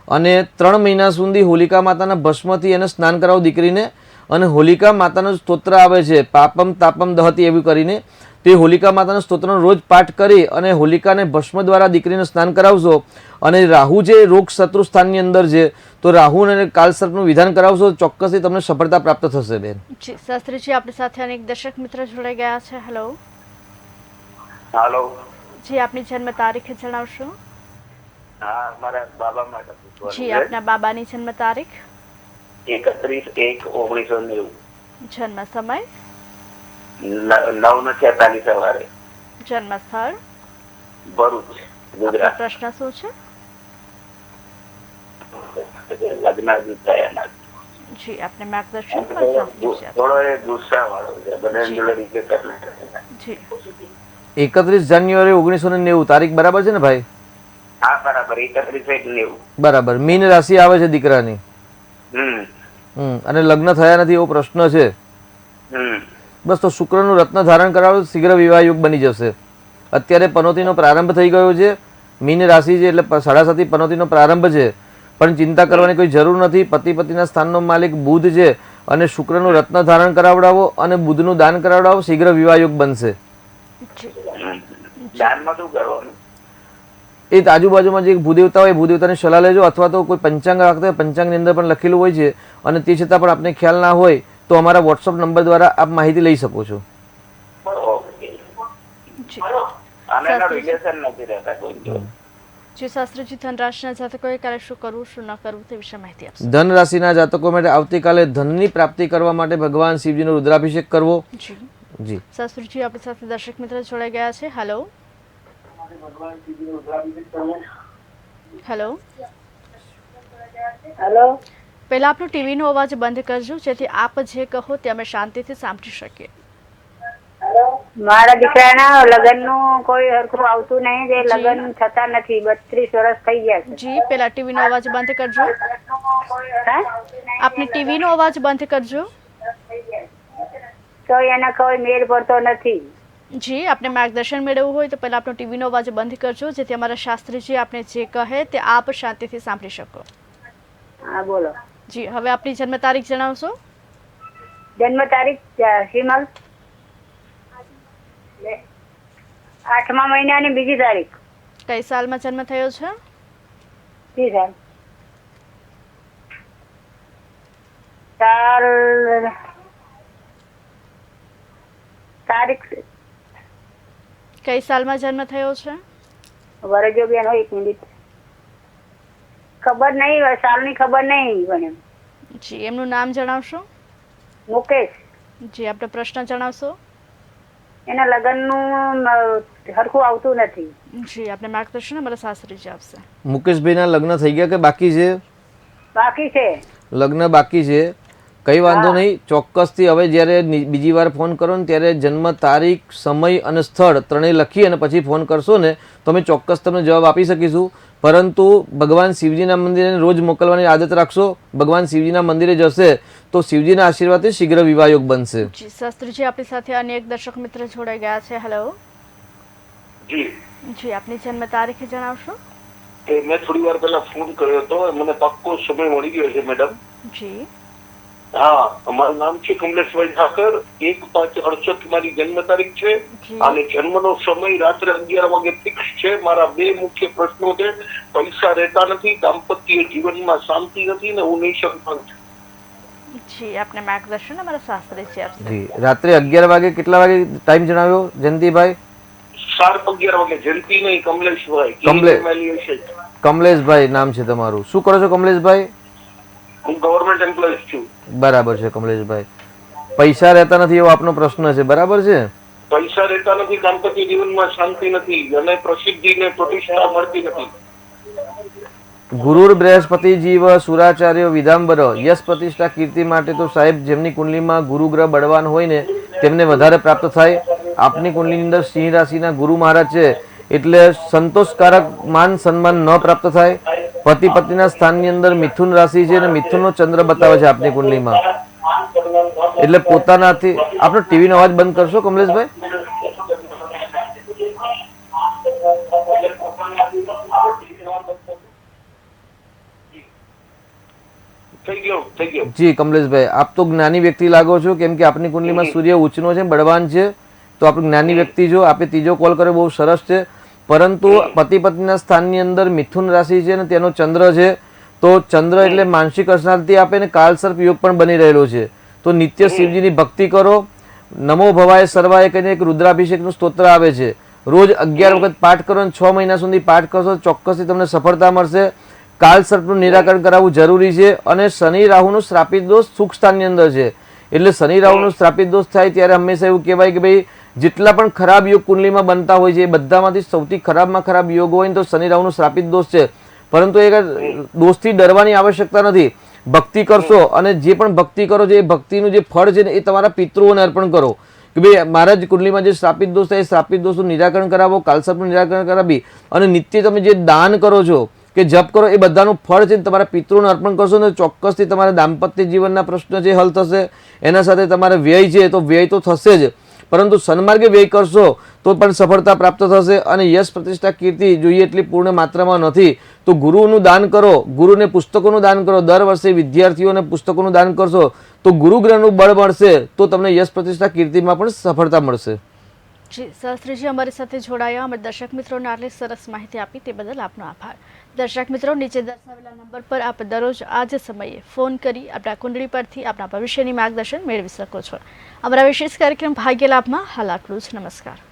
અને 3 મહિના સુધી હોલિકા માતાના ભસ્મથી એને સ્નાન કરાવો દીકરીને. અને હોલિકા માતાનું સ્તોત્ર આવે છે પાપમ તાપમ દહતી એવું કરીને, તે હોલિકા માતાના સ્તોત્રનો રોજ પાઠ કરી અને હોલિકાને ભસ્મ દ્વારા દીકરીને સ્નાન કરાવશો. અને રાહુ જે રોગ શત્રુ સ્થાનની અંદર છે, તો રાહુ અને કાલસર્પનું વિધાન કરાવશો ચોક્કસથી તમને સફળતા પ્રાપ્ત થશે બેન. જી શાસ્ત્રીજી, આપણી સાથે અનેક દર્શક મિત્ર જોડાઈ ગયા છે. હેલો હાલો. જી, આપની જન્મ તારીખ જણાવશો? હા, મારા બાબા માટે પૂછવાનું જી, છે. આપના બાબાની જન્મ તારીખ? 31/1/1990. જન્મ સમય? 9:46 સવારે. જન્મ સ્થળ? ભરૂચ, ગુજરાત. પ્રશ્ન શું છે? લગ્ન થયા. જી, આપને માર્ગદર્શન પણ શાસ્ત્રીજી આપશે. થોડો એ ગુસ્સા વાળો છે, બધા જોડે રીતે કરે. જી, 31 જાન્યુઆરી 1990 તારીખ બરાબર છે ને ભાઈ? હા, બરાબર. 31/90. બરાબર. મીન રાશિ આવે છે દીકરાની. અને લગ્ન થયા નથી એવો પ્રશ્ન છે. બસ, તો શુક્રનું રત્ન ધારણ કરાવો, શીઘ્ર વિવાહ યોગ બની જશે. અત્યારે પનોતીનો પ્રારંભ થઈ ગયો છે, મીન રાશિ છે એટલે 7.5 પનોતીનો પ્રારંભ છે, પણ ચિંતા કરવાની કોઈ જરૂર નથી. પતિ પતિના સ્થાનનો માલિક બુધ છે અને શુક્રનું રત્ન ધારણ કરાવડાવો અને બુધનું દાન કરાવડાવો, શીઘ્ર વિવાહ યોગ બનશે. દાનમાં શું કરવાનું? એ આજુબાજુમાં જે ભૂદેવતા હોય ભૂદેવતાની સલાહ લેજો, અથવા તો કોઈ પંચાંગ રાખતા હોય પંચાંગની અંદર પણ લખેલું હોય છે, અને તે છતાં પણ આપને ખ્યાલ ના હોય તો અમારા વોટ્સઅપ નંબર દ્વારા આપ માહિતી લઈ શકો છો. અને એના રિલેશન નથી રહેતા કોઈ જોડે. જે શાસ્ત્રીજી ધન રાશિના જાતકોએ ક્યારે શું કરવું શું ન કરવું તે વિશે માહિતી આપશો. ધન રાશિના જાતકો માટે આવતીકાલે ધનની પ્રાપ્તિ કરવા માટે ભગવાન શિવજીનો રુદ્રાભિષેક કરવો. જી જી શાસ્ત્રીજી આપણી સાથે દર્શક મિત્ર જોડાઈ ગયા છે. હેલો હેલો હેલો, પહેલા આપણો ટીવીનો અવાજ બંધ કરજો, જેથી આપ જે કહો તે અમે શાંતિથી સાંભળી શકીએ. મારા દીકરાના લગ્નનું કોઈ હરખું આવતું નહીં, જે લગ્ન થતા નથી. 32 વર્ષ થઈ ગયા છે. જી પહેલા ટીવીનો અવાજ બંધ કરજો. હે? આપને ટીવીનો અવાજ બંધ કરજો. તો એના કોઈ મેળ પડતો નથી. જી આપને માર્ગદર્શન મેળવવું હોય તો પહેલા આપણો ટીવીનો અવાજ બંધ કરજો, જેથી અમારા શાસ્ત્રીજી આપને જે કહે તે આપ શાંતિથી સાંભળી શકો. હા બોલો. જી હવે આપની જન્મ તારીખ જણાવશો. જન્મ તારીખ હિમલ 8મા મહિનાની 2જી તારીખ. કઈ સાલમાં જન્મ થયો છે? 30 સાલ. તારીખ કઈ સાલમાં જન્મ થયો છે? વરજો બેન હોય 1 મિનિટ, ખબર નહીં, સાલની ખબર નહીં પણ એમ. જી એમનું નામ જણાવશો. મુકેશ. જી આપણે પ્રશ્ન જણાવશો. એના લગ્નનું હરખું આવતું નથી. જી આપણે માર્ગદર્શન અમારા શાસ્ત્રીજી આપશે. મુકેશભાઈના લગ્ન થઈ ગયા કે બાકી છે? બાકી છે. લગ્ન બાકી છે, કઈ વાંધો નહીં. ચોક્કસથી હવે જ્યારે બીજી વાર ફોન કરો ને ત્યારે જન્મ તારીખ, સમય અને સ્થળ ત્રણેય લખી અને પછી ફોન કરશો ને તો અમે ચોક્કસ તમને જવાબ આપી શકીશું. પરંતુ ભગવાન શિવજીના મંદિરે રોજ મોકલવાની આદત રાખશો. ભગવાન શિવજીના મંદિરે જશે તો શિવજીના આશીર્વાદથી શીઘ્ર વિવાહ યોગ બનશે. જી શાસ્ત્રીજી આપણી સાથે અન્ય એક દર્શક મિત્ર જોડાઈ ગયા છે. હેલો જી જી આપની જન્મ તારીખ જણાવશો. મેં થોડી વાર પહેલા ફોન કર્યો હતો, મને પાક્કો સમય મળી ગયો છે મેડમ. જી હા, અમારું નામ છે કમલેશભાઈ ઠાકર. 1/5/68 મારી જન્મ તારીખ છે અને જન્મનો સમય રાત્રે 11 વાગે ફિક્સ છે. મારા 2 મુખ્ય પ્રશ્નો છે. પૈસા રહેતા નથી, દાંપત્ય જીવનમાં શાંતિ નથી ને હું નિઃસંતાન છું. જી આપને માર્ગદર્શન અમારા શાસ્ત્રીજી આપશે. જી રાત્રે 11 વાગે કેટલા વાગે ટાઈમ જણાવ્યો જયંતિભાઈ? 11 વાગે. જયંતિ નહીં, કમલેશભાઈ. કમલેશભાઈ નામ છે તમારું. શું કરો છો કમલેશભાઈ? હું ગવર્મેન્ટ એમ્પ્લોય છું. બરાબર છે કમલેશભાઈ. પૈસા રહેતા નથી એવો આપનો પ્રશ્ન છે, બરાબર છે? પૈસા રહેતા નથી, દાંપત્ય જીવનમાં શાંતિ નથી અને પ્રસિદ્ધિ ને પ્રતિષ્ઠા મળતી નથી. ગુરુર બૃહસ્પતિ જીવ સુરાચાર્ય વિદાંબર યશ પ્રતિષ્ઠા કીર્તિ માટે તો સાહેબ જેમની કુંડલીમાં ગુરુ ગ્રહ બળવાન હોય ને તેમને વધારે પ્રાપ્ત થાય. આપની કુંડલીની અંદર સિંહ રાશિના ગુરુ મહારાજ છે એટલે સંતોષકારક માન સન્માન ન પ્રાપ્ત થાય. પતિ પત્નીના સ્થાનની અંદર મિથુન રાશિ છે અને મિથુનનો ચંદ્ર બતાવે છે આપની કુંડલીમાં, એટલે પોતાનાથી. આપણો ટીવીનો અવાજ બંધ કરશો કમલેશભાઈ? જી કમલેશભાઈ, આપ તો જ્ઞાની વ્યક્તિ લાગો છો, કેમ કે આપની કુંડલીમાં સૂર્ય ઉચ્ચનો છે, બળવાન છે, તો આપણે જ્ઞાની વ્યક્તિ છો. આપે ત્રીજો કોલ કર્યો, બહુ સરસ છે. પરંતુ પતિ પત્નીના સ્થાનની અંદર મિથુન રાશિ છે અને તેનો ચંદ્ર છે, તો ચંદ્ર એટલે માનસિક અશાંતિ આપે ને કાળસર્પ યોગ પણ બની રહેલો છે. તો નિત્ય શિવજીની ભક્તિ કરો. નમો ભવાય સર્વાય કહીને એક રુદ્રાભિષેકનું સ્તોત્ર આવે છે, રોજ 11 વખત પાઠ કરો અને 6 મહિના સુધી પાઠ કરશો ચોક્કસથી તમને સફળતા મળશે. કાળસર્પનું નિરાકરણ કરાવવું જરૂરી છે. અને શનિ રાહુનો શ્રાપિત દોષ સુખ સ્થાનની અંદર છે, એટલે શનિ રાહુનો શ્રાપિત દોષ થાય ત્યારે હંમેશા એવું કહેવાય કે ભાઈ જેટલા પણ ખરાબ યોગ કુંડલીમાં બનતા હોય છે એ બધામાંથી સૌથી ખરાબમાં ખરાબ યોગ હોય તો શનિ રાહુનો શ્રાપિત દોષ છે. પરંતુ એ દોષથી ડરવાની આવશ્યકતા નથી. ભક્તિ કરશો અને જે પણ ભક્તિ કરો છો એ ભક્તિનું જે ફળ છે ને એ તમારા પિતૃઓને અર્પણ કરો કે ભાઈ મારા જ કુંડલીમાં જે શ્રાપિત દોષ થાય એ શ્રાપિત દોષનું નિરાકરણ કરાવો, કાલસર્પનું નિરાકરણ કરાવી અને નિત્ય તમે જે દાન કરો છો કે જપ કરો એ બધાનું ફળ છે તમારા પિતૃઓને અર્પણ કરશો ને ચોક્કસથી તમારા દાંપત્ય જીવનના પ્રશ્ન જે હલ થશે. એના સાથે તમારે વ્યય છે તો વ્યય તો થશે જ, પરંતુ સન્માર્ગે વ્યય કરશો તો પણ સફળતા પ્રાપ્ત થશે અને યશ પ્રતિષ્ઠા કીર્તિ જોઈએ એટલી પૂર્ણ માત્રામાં નથી તો ગુરુનું દાન કરો, ગુરુને પુસ્તકોનું દાન કરો. દર વર્ષે વિદ્યાર્થીઓને પુસ્તકોનું દાન કરશો તો ગુરુગ્રહનું બળ મળશે, તો તમને યશ પ્રતિષ્ઠા કીર્તિમાં પણ સફળતા મળશે. જી શાસ્ત્રીજી અમારી સાથે જોડાયા, અમે દર્શક મિત્રોને આટલી સરસ માહિતી આપી તે બદલ આપનો આભાર. દર્શક મિત્રો, નીચે દર્શાવેલા નંબર પર આપ દરરોજ આ જ સમયે ફોન કરી આપણા કુંડળી પરથી આપણા ભવિષ્યની માર્ગદર્શન મેળવી શકો છો. અમારા વિશેષ કાર્યક્રમ ભાગ્ય લાભમાં હાલ આટલું જ. નમસ્કાર.